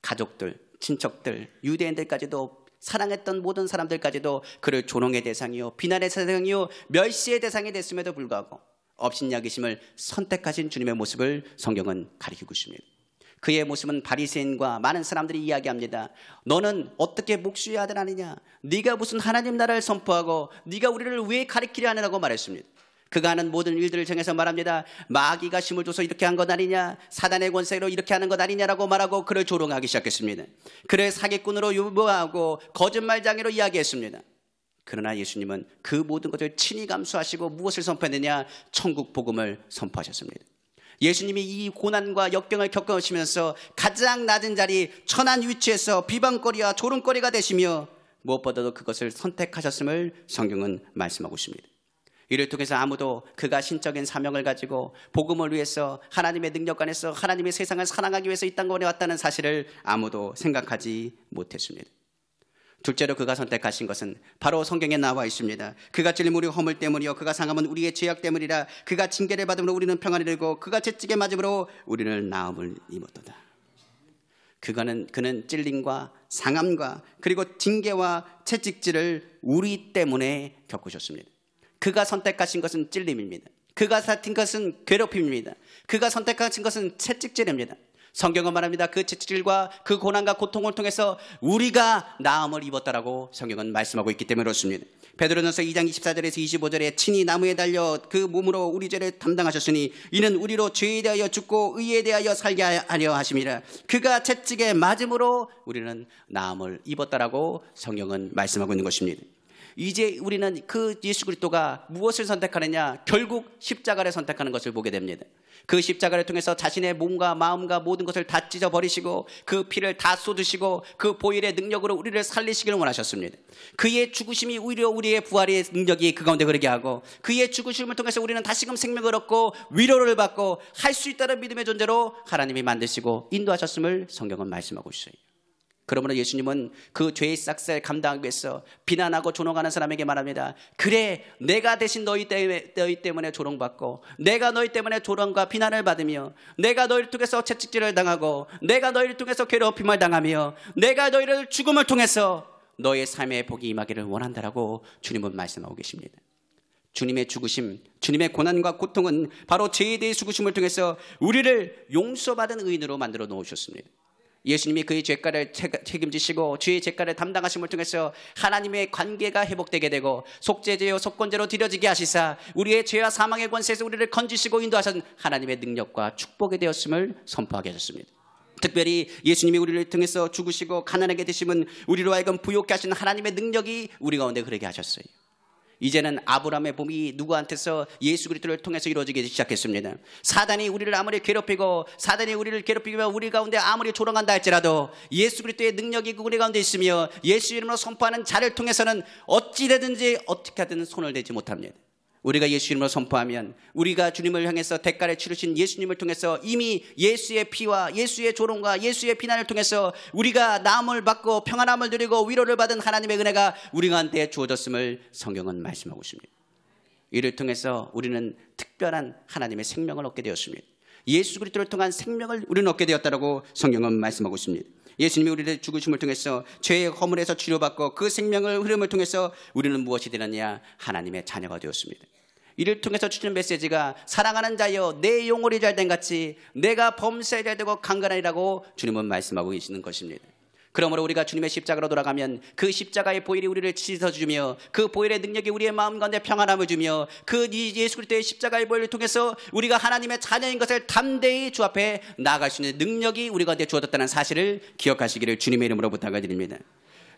가족들, 친척들, 유대인들까지도 사랑했던 모든 사람들까지도 그를 조롱의 대상이요 비난의 대상이요 멸시의 대상이 됐음에도 불구하고 업신여기심을 선택하신 주님의 모습을 성경은 가리키고 있습니다. 그의 모습은 바리새인과 많은 사람들이 이야기합니다. 너는 어떻게 목수의 아들 아니냐? 네가 무슨 하나님 나라를 선포하고 네가 우리를 왜 가리키려 하느라고 말했습니다. 그가 하는 모든 일들을 정해서 말합니다. 마귀가 힘을 줘서 이렇게 한 것 아니냐? 사단의 권세로 이렇게 하는 것 아니냐라고 말하고 그를 조롱하기 시작했습니다. 그를 사기꾼으로 유보하고 거짓말장애로 이야기했습니다. 그러나 예수님은 그 모든 것을 친히 감수하시고 무엇을 선포했느냐? 천국 복음을 선포하셨습니다. 예수님이 이 고난과 역경을 겪으시면서 가장 낮은 자리 천한 위치에서 비방거리와 조롱거리가 되시며 무엇보다도 그것을 선택하셨음을 성경은 말씀하고 있습니다. 이를 통해서 아무도 그가 신적인 사명을 가지고 복음을 위해서 하나님의 능력 안에서 하나님의 세상을 사랑하기 위해서 이 땅에 왔다는 사실을 아무도 생각하지 못했습니다. 둘째로 그가 선택하신 것은 바로 성경에 나와 있습니다. 그가 찔림 우리 허물 때문이요 그가 상함은 우리의 죄악 때문이라. 그가 징계를 받음으로 우리는 평안을 이루고 그가 채찍에 맞음으로 우리는 나음을 입었도다. 그는 찔림과 상함과 그리고 징계와 채찍질을 우리 때문에 겪으셨습니다. 그가 선택하신 것은 찔림입니다. 그가 선택한 것은 괴롭힘입니다. 그가 선택하신 것은 채찍질입니다. 성경은 말합니다. 그 채찍질과 그 고난과 고통을 통해서 우리가 나음을 입었다라고 성경은 말씀하고 있기 때문에 그렇습니다. 베드로전서 2장 24절에서 25절에 친히 나무에 달려 그 몸으로 우리 죄를 담당하셨으니 이는 우리로 죄에 대하여 죽고 의에 대하여 살게 하려 하심이라. 그가 채찍에 맞음으로 우리는 나음을 입었다라고 성경은 말씀하고 있는 것입니다. 이제 우리는 그 예수 그리스도가 무엇을 선택하느냐? 결국 십자가를 선택하는 것을 보게 됩니다. 그 십자가를 통해서 자신의 몸과 마음과 모든 것을 다 찢어버리시고 그 피를 다 쏟으시고 그 보혈의 능력으로 우리를 살리시기를 원하셨습니다. 그의 죽으심이 오히려 우리의 부활의 능력이 그 가운데 그러게 하고 그의 죽으심을 통해서 우리는 다시금 생명을 얻고 위로를 받고 할 수 있다는 믿음의 존재로 하나님이 만드시고 인도하셨음을 성경은 말씀하고 있어요. 그러므로 예수님은 그 죄의 싹쓸 감당하기 위해서 비난하고 조롱하는 사람에게 말합니다. 그래 내가 대신 너희 때문에 조롱받고 내가 너희 때문에 조롱과 비난을 받으며 내가 너희를 통해서 채찍질을 당하고 내가 너희를 통해서 괴롭힘을 당하며 내가 너희를 죽음을 통해서 너의 삶의 복이 임하기를 원한다라고 주님은 말씀하고 계십니다. 주님의 죽으심, 주님의 고난과 고통은 바로 죄에 대해 죽으심을 통해서 우리를 용서받은 의인으로 만들어 놓으셨습니다. 예수님이 그의 죄가를 책임지시고 주의 죄가를 담당하심을 통해서 하나님의 관계가 회복되게 되고 속죄제요 속건제로 드려지게 하시사 우리의 죄와 사망의 권세에서 우리를 건지시고 인도하신 하나님의 능력과 축복이 되었음을 선포하게 하셨습니다. 특별히 예수님이 우리를 통해서 죽으시고 가난하게 되심은 우리로 하여금 부욕케 하신 하나님의 능력이 우리 가운데 그러게 하셨어요. 이제는 아브라함의 봄이 누구한테서 예수 그리스도를 통해서 이루어지기 시작했습니다. 사단이 우리를 아무리 괴롭히고 사단이 우리를 괴롭히면 우리 가운데 아무리 조롱한다 할지라도 예수 그리스도의 능력이 우리 가운데 있으며 예수 이름으로 선포하는 자를 통해서는 어찌되든지 어떻게 하든 손을 대지 못합니다. 우리가 예수 이름으로 선포하면 우리가 주님을 향해서 대가를 치르신 예수님을 통해서 이미 예수의 피와 예수의 조롱과 예수의 비난을 통해서 우리가 나음을 받고 평안함을 누리고 위로를 받은 하나님의 은혜가 우리 가운데 주어졌음을 성경은 말씀하고 있습니다. 이를 통해서 우리는 특별한 하나님의 생명을 얻게 되었습니다. 예수 그리스도를 통한 생명을 우리는 얻게 되었다고 성경은 말씀하고 있습니다. 예수님이 우리를 죽으심을 통해서 죄의 허물에서 치료받고 그 생명을 흐름을 통해서 우리는 무엇이 되느냐? 하나님의 자녀가 되었습니다. 이를 통해서 주시는 메시지가 사랑하는 자여 내 영혼이 잘된 같이 내가 범사에 잘되고 강건하리라고 주님은 말씀하고 계시는 것입니다. 그러므로 우리가 주님의 십자가로 돌아가면 그 십자가의 보혈이 우리를 씻어주며 그 보혈의 능력이 우리의 마음 가운데 평안함을 주며 그 예수 그리스도의 십자가의 보혈을 통해서 우리가 하나님의 자녀인 것을 담대히 주 앞에 나아갈 수 있는 능력이 우리 가운데 주어졌다는 사실을 기억하시기를 주님의 이름으로 부탁을 드립니다.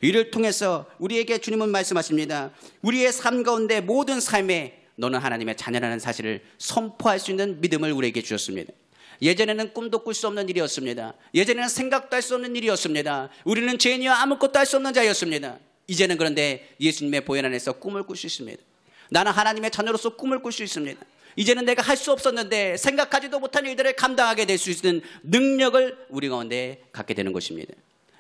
이를 통해서 우리에게 주님은 말씀하십니다. 우리의 삶 가운데 모든 삶에 너는 하나님의 자녀라는 사실을 선포할 수 있는 믿음을 우리에게 주셨습니다. 예전에는 꿈도 꿀 수 없는 일이었습니다. 예전에는 생각도 할 수 없는 일이었습니다. 우리는 죄인이와 아무것도 할 수 없는 자였습니다. 이제는 그런데 예수님의 보혈 안에서 꿈을 꿀 수 있습니다. 나는 하나님의 자녀로서 꿈을 꿀 수 있습니다. 이제는 내가 할 수 없었는데 생각하지도 못한 일들을 감당하게 될 수 있는 능력을 우리 가운데 갖게 되는 것입니다.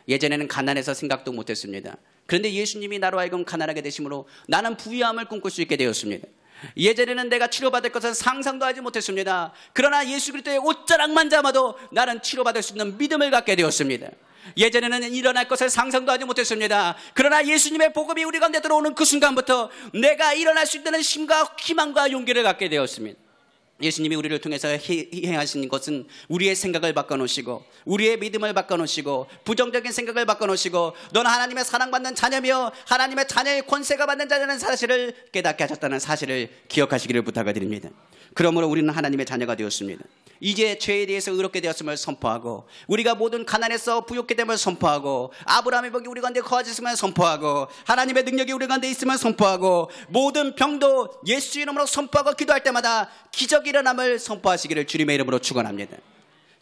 예전에는 가난해서 생각도 못했습니다. 그런데 예수님이 나로 하여금 가난하게 되심으로 나는 부유함을 꿈꿀 수 있게 되었습니다. 예전에는 내가 치료받을 것은 상상도 하지 못했습니다. 그러나 예수 그리스도의 옷자락만 잡아도 나는 치료받을 수 있는 믿음을 갖게 되었습니다. 예전에는 일어날 것을 상상도 하지 못했습니다. 그러나 예수님의 복음이 우리 가운데 들어오는 그 순간부터 내가 일어날 수 있다는 힘과 희망과 용기를 갖게 되었습니다. 예수님이 우리를 통해서 행하신 것은 우리의 생각을 바꿔놓으시고 우리의 믿음을 바꿔놓으시고 부정적인 생각을 바꿔놓으시고 너는 하나님의 사랑받는 자녀며 하나님의 자녀의 권세가 받는 자라는 사실을 깨닫게 하셨다는 사실을 기억하시기를 부탁을 드립니다. 그러므로 우리는 하나님의 자녀가 되었습니다. 이제 죄에 대해서 의롭게 되었음을 선포하고 우리가 모든 가난에서 부욕게 됨을 선포하고 아브라함의 복이 우리 가운데 거하셨음을 선포하고 하나님의 능력이 우리 가운데 있음을 선포하고 모든 병도 예수 이름으로 선포하고 기도할 때마다 기적이 일어남을 선포하시기를 주님의 이름으로 축원합니다.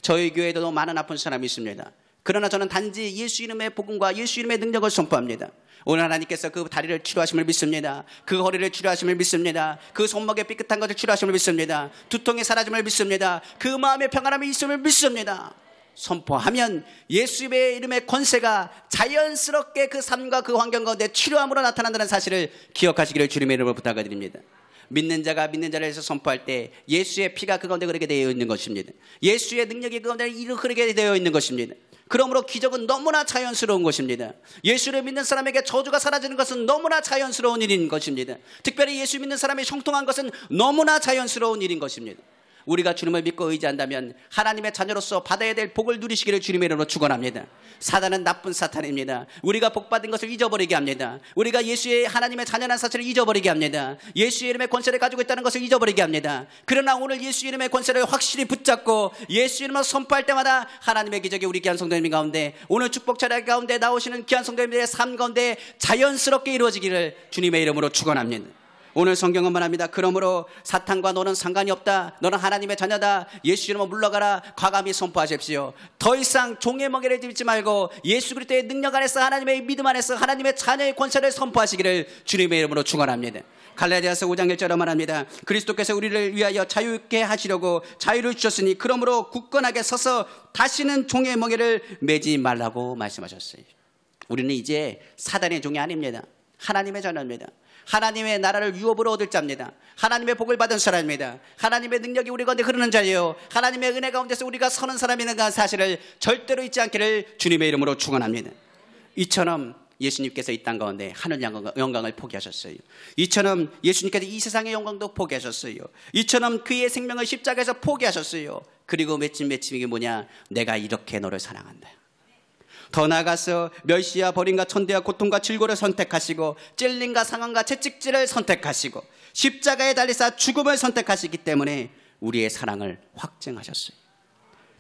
저희 교회에도 많은 아픈 사람이 있습니다. 그러나 저는 단지 예수 이름의 복음과 예수 이름의 능력을 선포합니다. 오늘 하나님께서 그 다리를 치료하심을 믿습니다. 그 허리를 치료하심을 믿습니다. 그 손목에 삐끗한 것을 치료하심을 믿습니다. 두통이 사라짐을 믿습니다. 그 마음의 평안함이 있음을 믿습니다. 선포하면 예수의 이름의 권세가 자연스럽게 그 삶과 그 환경 가운데 치료함으로 나타난다는 사실을 기억하시기를 주님의 이름으로 부탁을 드립니다. 믿는 자가 믿는 자를 해서 선포할 때 예수의 피가 그 가운데 흐르게 되어 있는 것입니다. 예수의 능력이 그 가운데 흐르게 되어 있는 것입니다. 그러므로 기적은 너무나 자연스러운 것입니다. 예수를 믿는 사람에게 저주가 사라지는 것은 너무나 자연스러운 일인 것입니다. 특별히 예수 믿는 사람이 형통한 것은 너무나 자연스러운 일인 것입니다. 우리가 주님을 믿고 의지한다면 하나님의 자녀로서 받아야 될 복을 누리시기를 주님의 이름으로 축원합니다. 사단은 나쁜 사탄입니다. 우리가 복받은 것을 잊어버리게 합니다. 우리가 예수의 하나님의 자녀라는 사실을 잊어버리게 합니다. 예수의 이름의 권세를 가지고 있다는 것을 잊어버리게 합니다. 그러나 오늘 예수 이름의 권세를 확실히 붙잡고 예수 이름을 선포할 때마다 하나님의 기적이 우리 귀한 성도님 가운데 오늘 축복 차례 가운데 나오시는 귀한 성도님들의 삶 가운데 자연스럽게 이루어지기를 주님의 이름으로 축원합니다. 오늘 성경은 말합니다. 그러므로 사탄과 너는 상관이 없다. 너는 하나님의 자녀다. 예수 이름으로 물러가라. 과감히 선포하십시오. 더 이상 종의 멍에를 짚지 말고 예수 그리스도의 능력 안에서 하나님의 믿음 안에서 하나님의 자녀의 권세를 선포하시기를 주님의 이름으로 축원합니다. 갈라디아서 5장 1절에 말합니다. 그리스도께서 우리를 위하여 자유케 하시려고 자유를 주셨으니 그러므로 굳건하게 서서 다시는 종의 멍에를 매지 말라고 말씀하셨어요. 우리는 이제 사단의 종이 아닙니다. 하나님의 자녀입니다. 하나님의 나라를 유업으로 얻을 자입니다. 하나님의 복을 받은 사람입니다. 하나님의 능력이 우리 가운데 흐르는 자예요. 하나님의 은혜 가운데서 우리가 서는 사람이라는 사실을 절대로 잊지 않기를 주님의 이름으로 축원합니다. 이처럼 예수님께서 이 땅 가운데 하늘 영광을 포기하셨어요. 이처럼 예수님께서 이 세상의 영광도 포기하셨어요. 이처럼 그의 생명을 십자가에서 포기하셨어요. 그리고 맺힌 이게 뭐냐? 내가 이렇게 너를 사랑한다. 더 나아가서 멸시와 버림과 천대와 고통과 질고를 선택하시고 찔림과 상함과 채찍질을 선택하시고 십자가에 달리사 죽음을 선택하시기 때문에 우리의 사랑을 확증하셨어요.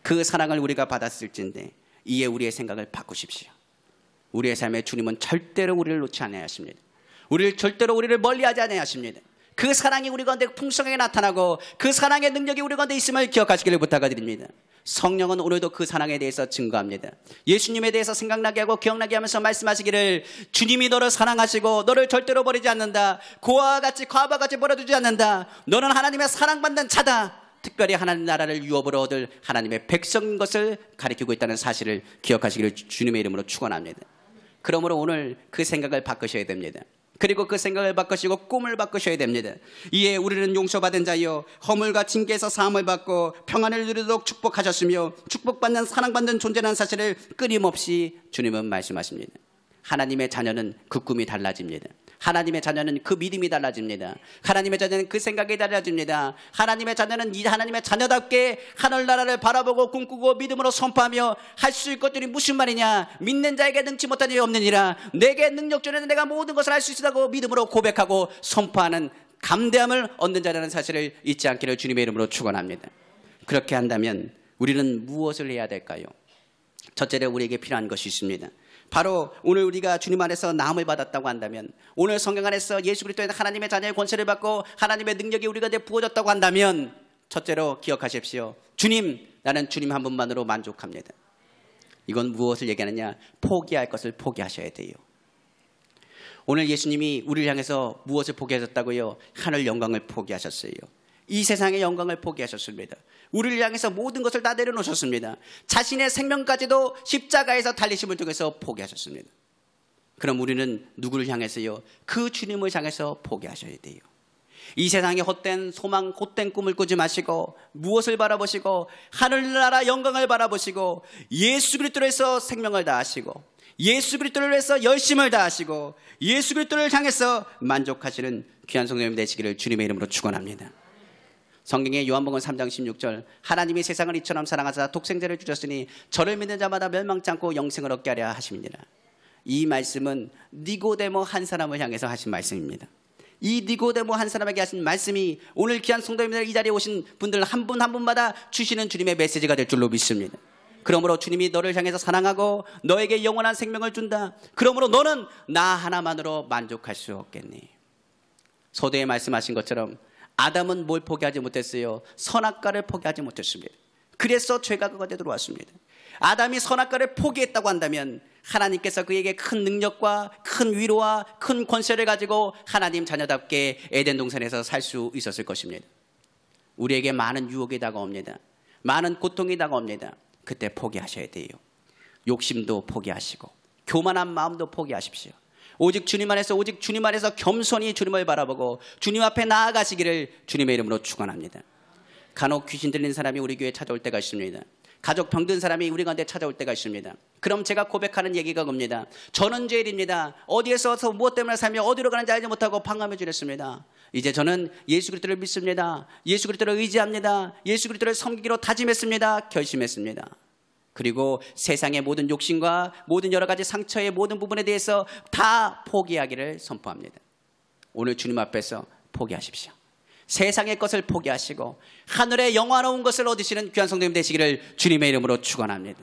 그 사랑을 우리가 받았을진데 이에 우리의 생각을 바꾸십시오. 우리의 삶에 주님은 절대로 우리를 놓지 않으십니다. 절대로 우리를 멀리하지 않으십니다. 그 사랑이 우리 가운데 풍성하게 나타나고 그 사랑의 능력이 우리 가운데 있음을 기억하시기를 부탁드립니다. 성령은 오늘도 그 사랑에 대해서 증거합니다. 예수님에 대해서 생각나게 하고 기억나게 하면서 말씀하시기를 주님이 너를 사랑하시고 너를 절대로 버리지 않는다. 고아와 같이 버려두지 않는다. 너는 하나님의 사랑받는 자다. 특별히 하나님 나라를 유업으로 얻을 하나님의 백성인 것을 가리키고 있다는 사실을 기억하시기를 주님의 이름으로 축원합니다. 그러므로 오늘 그 생각을 바꾸셔야 됩니다. 그리고 그 생각을 바꾸시고 꿈을 바꾸셔야 됩니다. 이에 우리는 용서받은 자여 허물과 징계에서 사함을 받고 평안을 누리도록 축복하셨으며 축복받는 사랑받는 존재라는 사실을 끊임없이 주님은 말씀하십니다. 하나님의 자녀는 그 꿈이 달라집니다. 하나님의 자녀는 그 믿음이 달라집니다. 하나님의 자녀는 그 생각이 달라집니다. 하나님의 자녀는 이 하나님의 자녀답게 하늘나라를 바라보고 꿈꾸고 믿음으로 선포하며 할 수 있는 것들이 무슨 말이냐? 믿는 자에게 능치 못한 일이 없느니라. 내게 능력 주는 내가 모든 것을 할 수 있다고 믿음으로 고백하고 선포하는 감대함을 얻는 자라는 사실을 잊지 않기를 주님의 이름으로 축원합니다. 그렇게 한다면 우리는 무엇을 해야 될까요? 첫째로 우리에게 필요한 것이 있습니다. 바로 오늘 우리가 주님 안에서 나음을 받았다고 한다면, 오늘 성경 안에서 예수 그리스도의 하나님의 자녀의 권세를 받고 하나님의 능력이 우리 가운데 부어졌다고 한다면, 첫째로 기억하십시오. 주님, 나는 주님 한 분만으로 만족합니다. 이건 무엇을 얘기하느냐? 포기할 것을 포기하셔야 돼요. 오늘 예수님이 우리를 향해서 무엇을 포기하셨다고요? 하늘 영광을 포기하셨어요. 이 세상의 영광을 포기하셨습니다. 우리를 향해서 모든 것을 다 내려놓으셨습니다. 자신의 생명까지도 십자가에서 달리심을 통해서 포기하셨습니다. 그럼 우리는 누구를 향해서요? 그 주님을 향해서 포기하셔야 돼요. 이 세상의 헛된 소망, 헛된 꿈을 꾸지 마시고 무엇을 바라보시고 하늘나라 영광을 바라보시고 예수 그리스도를 위해서 생명을 다하시고 예수 그리스도를 위해서 열심을 다하시고 예수 그리스도를 향해서 만족하시는 귀한 성도님 되시기를 주님의 이름으로 축원합니다. 성경의 요한복음 3장 16절, 하나님이 세상을 이처럼 사랑하사 독생자를 주셨으니 저를 믿는 자마다 멸망치 않고 영생을 얻게 하려 하심이니라. 이 말씀은 니고데모 한 사람을 향해서 하신 말씀입니다. 이 니고데모 한 사람에게 하신 말씀이 오늘 귀한 성도님들 이 자리에 오신 분들 한 분 한 분마다 주시는 주님의 메시지가 될 줄로 믿습니다. 그러므로 주님이 너를 향해서 사랑하고 너에게 영원한 생명을 준다. 그러므로 너는 나 하나만으로 만족할 수 없겠니? 서두에 말씀하신 것처럼 아담은 뭘 포기하지 못했어요? 선악과를 포기하지 못했습니다. 그래서 죄가 그 가운데 들어왔습니다. 아담이 선악과를 포기했다고 한다면 하나님께서 그에게 큰 능력과 큰 위로와 큰 권세를 가지고 하나님 자녀답게 에덴 동산에서 살 수 있었을 것입니다. 우리에게 많은 유혹이 다가옵니다. 많은 고통이 다가옵니다. 그때 포기하셔야 돼요. 욕심도 포기하시고 교만한 마음도 포기하십시오. 오직 주님 안에서 겸손히 주님을 바라보고 주님 앞에 나아가시기를 주님의 이름으로 축원합니다. 간혹 귀신 들린 사람이 우리 교회에 찾아올 때가 있습니다. 가족 병든 사람이 우리 가운데 찾아올 때가 있습니다. 그럼 제가 고백하는 얘기가 겁니다. 저는 죄인입니다. 어디에서 무엇 때문에 살며 어디로 가는지 알지 못하고 방황해 주렸습니다. 이제 저는 예수 그리스도를 믿습니다. 예수 그리스도를 의지합니다. 예수 그리스도를 섬기기로 다짐했습니다. 결심했습니다. 그리고 세상의 모든 욕심과 모든 여러 가지 상처의 모든 부분에 대해서 다 포기하기를 선포합니다. 오늘 주님 앞에서 포기하십시오. 세상의 것을 포기하시고 하늘의 영화로운 것을 얻으시는 귀한 성도님 되시기를 주님의 이름으로 축원합니다.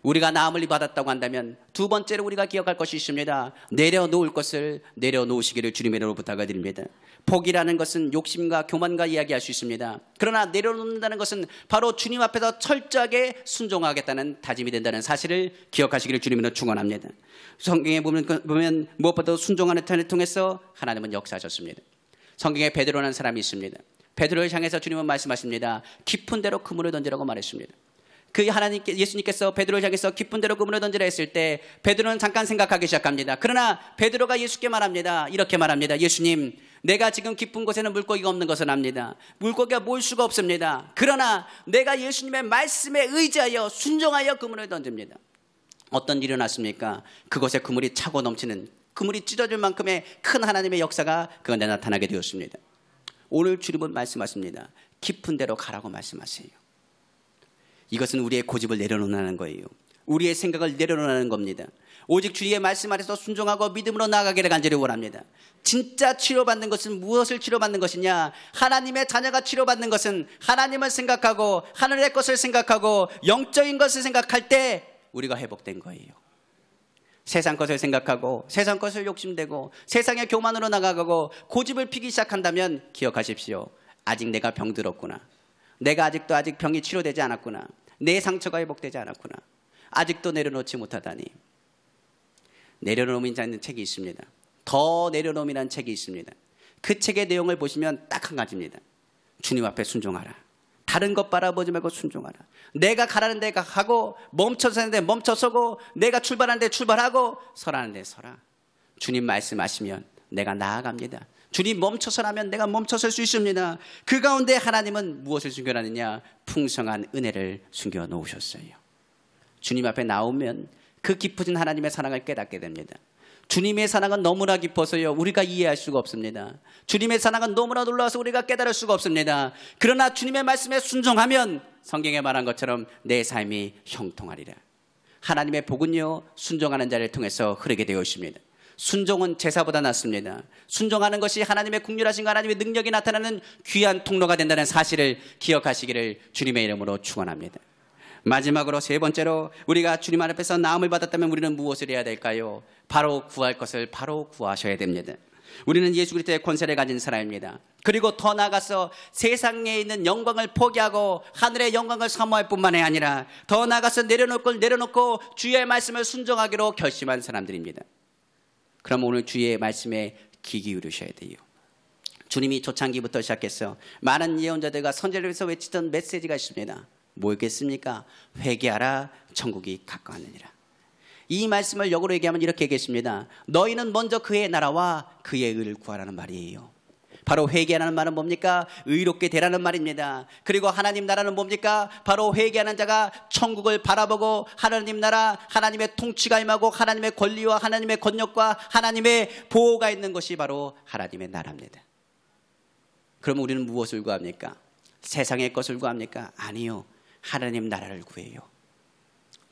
우리가 나음을 받았다고 한다면 두 번째로 우리가 기억할 것이 있습니다. 내려놓을 것을 내려놓으시기를 주님의 이름으로 부탁드립니다. 포기라는 것은 욕심과 교만과 이야기할 수 있습니다. 그러나 내려놓는다는 것은 바로 주님 앞에서 철저하게 순종하겠다는 다짐이 된다는 사실을 기억하시기를 주님으로 축원합니다. 성경에 보면 무엇보다 순종하는 턴을 통해서 하나님은 역사하셨습니다. 성경에 베드로라는 사람이 있습니다. 베드로를 향해서 주님은 말씀하십니다. 깊은 데로 그물을 던지라고 말했습니다. 예수님께서 베드로를 향해서 깊은 데로 그물을 던지라 했을 때 베드로는 잠깐 생각하기 시작합니다. 그러나 베드로가 예수께 말합니다. 이렇게 말합니다. 예수님, 내가 지금 깊은 곳에는 물고기가 없는 것은 압니다. 물고기가 모일 수가 없습니다. 그러나 내가 예수님의 말씀에 의지하여 순종하여 그물을 던집니다. 어떤 일이 일어났습니까? 그곳에 그물이 차고 넘치는, 그물이 찢어질 만큼의 큰 하나님의 역사가 그건데 나타나게 되었습니다. 오늘 주님은 말씀하십니다. 깊은 데로 가라고 말씀하세요. 이것은 우리의 고집을 내려놓는 거예요. 우리의 생각을 내려놓는 겁니다. 오직 주의 말씀 아래서 순종하고 믿음으로 나아가기를 간절히 원합니다. 진짜 치료받는 것은 무엇을 치료받는 것이냐? 하나님의 자녀가 치료받는 것은 하나님을 생각하고 하늘의 것을 생각하고 영적인 것을 생각할 때 우리가 회복된 거예요. 세상 것을 생각하고 세상 것을 욕심내고 세상의 교만으로 나가고 고집을 피기 시작한다면 기억하십시오. 아직 내가 병들었구나. 내가 아직도 병이 치료되지 않았구나. 내 상처가 회복되지 않았구나. 아직도 내려놓지 못하다니. 내려놓음이라는 책이 있습니다. 더 내려놓음이라는 책이 있습니다. 그 책의 내용을 보시면 딱 한 가지입니다. 주님 앞에 순종하라. 다른 것 바라보지 말고 순종하라. 내가 가라는 데 가고 멈춰서는 데 멈춰서고 내가 출발하는 데 출발하고 서라는 데 서라. 주님 말씀하시면 내가 나아갑니다. 주님 멈춰서라면 내가 멈춰설 수 있습니다. 그 가운데 하나님은 무엇을 숨겨놨느냐? 풍성한 은혜를 숨겨놓으셨어요. 주님 앞에 나오면 그 깊으신 하나님의 사랑을 깨닫게 됩니다. 주님의 사랑은 너무나 깊어서요 우리가 이해할 수가 없습니다. 주님의 사랑은 너무나 놀라워서 우리가 깨달을 수가 없습니다. 그러나 주님의 말씀에 순종하면 성경에 말한 것처럼 내 삶이 형통하리라. 하나님의 복은요 순종하는 자를 통해서 흐르게 되어 있습니다. 순종은 제사보다 낫습니다. 순종하는 것이 하나님의 긍휼하신 하나님의 능력이 나타나는 귀한 통로가 된다는 사실을 기억하시기를 주님의 이름으로 축원합니다. 마지막으로 세 번째로 우리가 주님 앞에서 나음을 받았다면 우리는 무엇을 해야 될까요? 바로 구할 것을 바로 구하셔야 됩니다. 우리는 예수 그리스도의 권세를 가진 사람입니다. 그리고 더 나아가서 세상에 있는 영광을 포기하고 하늘의 영광을 사모할 뿐만이 아니라 더 나아가서 내려놓을 걸 내려놓고 주의 말씀을 순종하기로 결심한 사람들입니다. 그럼 오늘 주의 말씀에 귀 기울이셔야 돼요. 주님이 초창기부터 시작해서 많은 예언자들과 선지자들에서 외치던 메시지가 있습니다. 뭐겠습니까? 회개하라, 천국이 가까웠느니라. 이 말씀을 역으로 얘기하면 이렇게 얘기했습니다. 너희는 먼저 그의 나라와 그의 의를 구하라는 말이에요. 바로 회개하라는 말은 뭡니까? 의롭게 되라는 말입니다. 그리고 하나님 나라는 뭡니까? 바로 회개하는 자가 천국을 바라보고 하나님 나라, 하나님의 통치가 임하고 하나님의 권리와 하나님의 권력과 하나님의 보호가 있는 것이 바로 하나님의 나라입니다. 그럼 우리는 무엇을 구합니까? 세상의 것을 구합니까? 아니요. 하나님 나라를 구해요.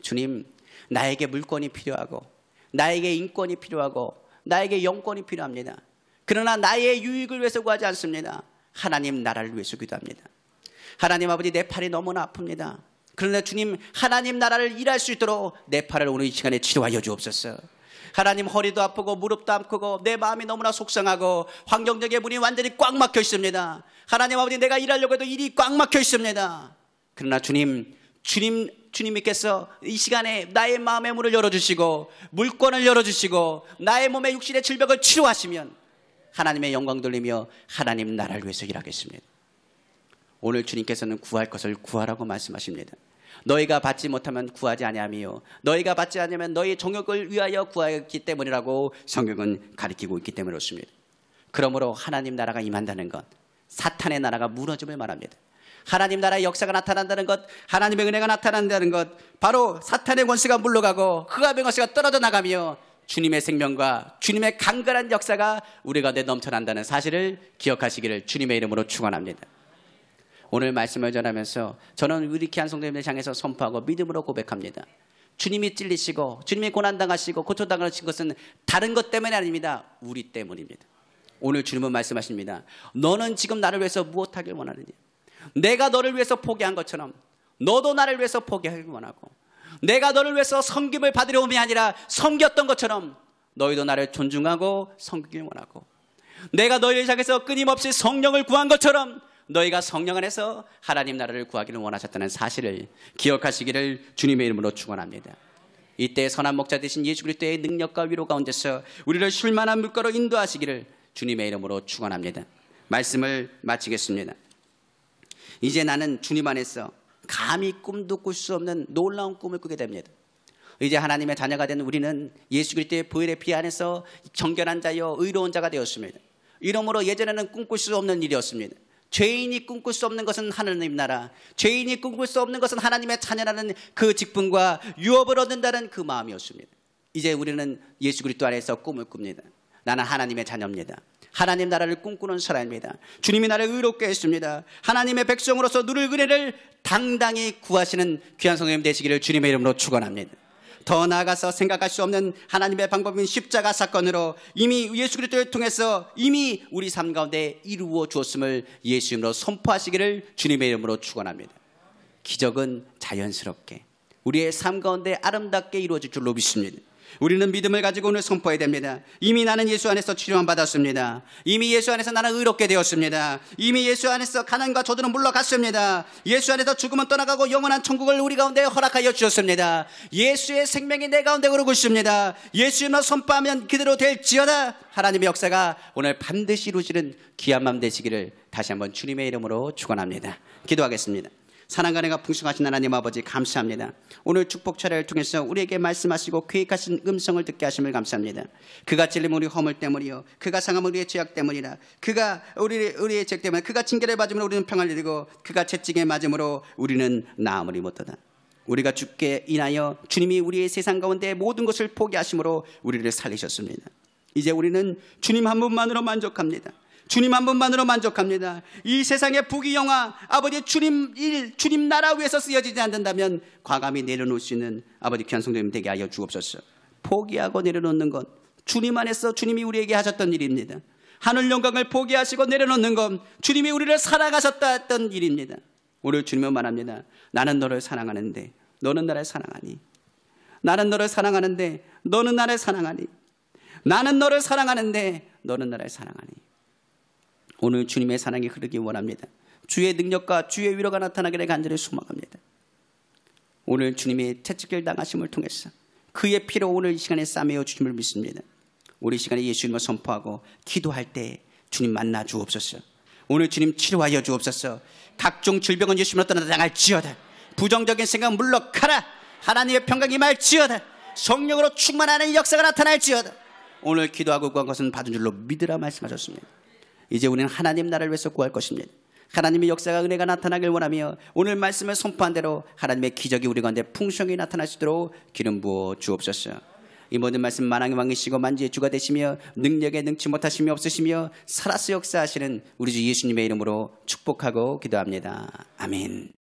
주님, 나에게 물권이 필요하고 나에게 인권이 필요하고 나에게 영권이 필요합니다. 그러나 나의 유익을 위해서 구하지 않습니다. 하나님 나라를 위해서 기도합니다. 하나님 아버지, 내 팔이 너무나 아픕니다. 그러나 주님, 하나님 나라를 일할 수 있도록 내 팔을 오늘 이 시간에 치료하여 주옵소서. 하나님, 허리도 아프고 무릎도 아프고 내 마음이 너무나 속상하고 환경적인 문이 완전히 꽉 막혀 있습니다. 하나님 아버지, 내가 일하려고 해도 일이 꽉 막혀 있습니다. 그러나 주님께서 이 시간에 나의 마음의 문을 열어주시고 물권을 열어주시고 나의 몸의 육신의 질병을 치료하시면 하나님의 영광 돌리며 하나님 나라를 위해서 일하겠습니다. 오늘 주님께서는 구할 것을 구하라고 말씀하십니다. 너희가 받지 못하면 구하지 아니하며 너희가 받지 않으면 너희 정욕을 위하여 구하였기 때문이라고 성경은 가리키고 있기 때문에 그렇습니다. 그러므로 하나님 나라가 임한다는 것, 사탄의 나라가 무너짐을 말합니다. 하나님 나라의 역사가 나타난다는 것, 하나님의 은혜가 나타난다는 것, 바로 사탄의 권세가 물러가고 흑암의 권세가 떨어져 나가며 주님의 생명과 주님의 강건한 역사가 우리 가운데 넘쳐난다는 사실을 기억하시기를 주님의 이름으로 축원합니다. 오늘 말씀을 전하면서 저는 우리 귀한 성도님들 향해서 선포하고 믿음으로 고백합니다. 주님이 찔리시고 주님이 고난당하시고 고초당하신 것은 다른 것 때문이 아닙니다. 우리 때문입니다. 오늘 주님은 말씀하십니다. 너는 지금 나를 위해서 무엇하길 원하느냐? 내가 너를 위해서 포기한 것처럼 너도 나를 위해서 포기하길 원하고, 내가 너를 위해서 섬김을 받으려 옴이 아니라 섬겼던 것처럼 너희도 나를 존중하고 섬기길 원하고, 내가 너희를 향해서 끊임없이 성령을 구한 것처럼 너희가 성령 안에서 하나님 나라를 구하기를 원하셨다는 사실을 기억하시기를 주님의 이름으로 축원합니다. 이때 선한 목자 되신 예수 그리스도의 능력과 위로 가운데서 우리를 쉴만한 물가로 인도하시기를 주님의 이름으로 축원합니다. 말씀을 마치겠습니다. 이제 나는 주님 안에서 감히 꿈도 꿀 수 없는 놀라운 꿈을 꾸게 됩니다. 이제 하나님의 자녀가 된 우리는 예수 그리스도의 보혈의 피 안에서 정결한 자여 의로운 자가 되었습니다. 이러므로 예전에는 꿈꿀 수 없는 일이었습니다. 죄인이 꿈꿀 수 없는 것은 하나님 나라, 죄인이 꿈꿀 수 없는 것은 하나님의 자녀라는 그 직분과 유업을 얻는다는 그 마음이었습니다. 이제 우리는 예수 그리스도 안에서 꿈을 꿉니다. 나는 하나님의 자녀입니다. 하나님 나라를 꿈꾸는 사람입니다. 주님이 나를 의롭게 했습니다. 하나님의 백성으로서 누릴 은혜를 당당히 구하시는 귀한 성도님 되시기를 주님의 이름으로 축원합니다. 더 나아가서 생각할 수 없는 하나님의 방법인 십자가 사건으로 이미 예수 그리스도를 통해서 이미 우리 삶 가운데 이루어 주었음을 예수 이름으로 선포하시기를 주님의 이름으로 축원합니다. 기적은 자연스럽게 우리의 삶 가운데 아름답게 이루어질 줄로 믿습니다. 우리는 믿음을 가지고 오늘 선포해야 됩니다. 이미 나는 예수 안에서 치료만 받았습니다. 이미 예수 안에서 나는 의롭게 되었습니다. 이미 예수 안에서 가난과 저주는 물러갔습니다. 예수 안에서 죽음은 떠나가고 영원한 천국을 우리 가운데 허락하여 주셨습니다. 예수의 생명이 내 가운데 오르고 있습니다. 예수님을 선포하면 그대로 될지어다. 하나님의 역사가 오늘 반드시 이루어지는 귀한 마음 되시기를 다시 한번 주님의 이름으로 축원합니다. 기도하겠습니다. 사랑과 은혜가 풍성하신 하나님 아버지 감사합니다. 오늘 축복 차례를 통해서 우리에게 말씀하시고 계획하신 음성을 듣게 하심을 감사합니다. 그가 찔림 우리 허물 때문이요, 그가 상함 우리의 죄악 때문이라. 그가 우리의 죄 때문에, 그가 징계를 맞음으로 우리는 평안을 이루고 그가 채찍에 맞음으로 우리는 나음을 못하다. 우리가 죽게 인하여 주님이 우리의 세상 가운데 모든 것을 포기하심으로 우리를 살리셨습니다. 이제 우리는 주님 한 분만으로 만족합니다. 주님 한 분만으로 만족합니다. 이 세상의 부귀영화, 아버지 주님 일, 주님 나라 위해서 쓰여지지 않는다면 과감히 내려놓을 수 있는 아버지 귀한 성도님 되게 하여 주옵소서. 포기하고 내려놓는 것, 주님 안에서 주님이 우리에게 하셨던 일입니다. 하늘 영광을 포기하시고 내려놓는 것, 주님이 우리를 사랑하셨다 했던 일입니다. 오늘 주님은 말합니다. 나는 너를 사랑하는데 너는 나를 사랑하니. 나는 너를 사랑하는데 너는 나를 사랑하니. 나는 너를 사랑하는데 너는 나를 사랑하니. 오늘 주님의 사랑이 흐르기 원합니다. 주의 능력과 주의 위로가 나타나기를 간절히 소망합니다. 오늘 주님의 채찍질 당하심을 통해서 그의 피로 오늘 이 시간에 싸매어 주님을 믿습니다. 우리 이 시간에 예수님을 선포하고 기도할 때 주님 만나 주옵소서. 오늘 주님 치료하여 주옵소서. 각종 질병은 예수님으로 떠나갈지어다. 부정적인 생각 물러가라. 하나님의 평강이 임할지어다. 성령으로 충만하는 역사가 나타날지어다. 오늘 기도하고 구한 것은 받은 줄로 믿으라 말씀하셨습니다. 이제 우리는 하나님 나라를 위해서 구할 것입니다. 하나님의 역사가 은혜가 나타나길 원하며 오늘 말씀을 선포한 대로 하나님의 기적이 우리 가운데 풍성히 나타날 수 있도록 기름 부어 주옵소서. 이 모든 말씀 만왕의 왕이시고 만주의 주가 되시며 능력에 능치 못하심이 없으시며 살아서 역사하시는 우리 주 예수님의 이름으로 축복하고 기도합니다. 아멘.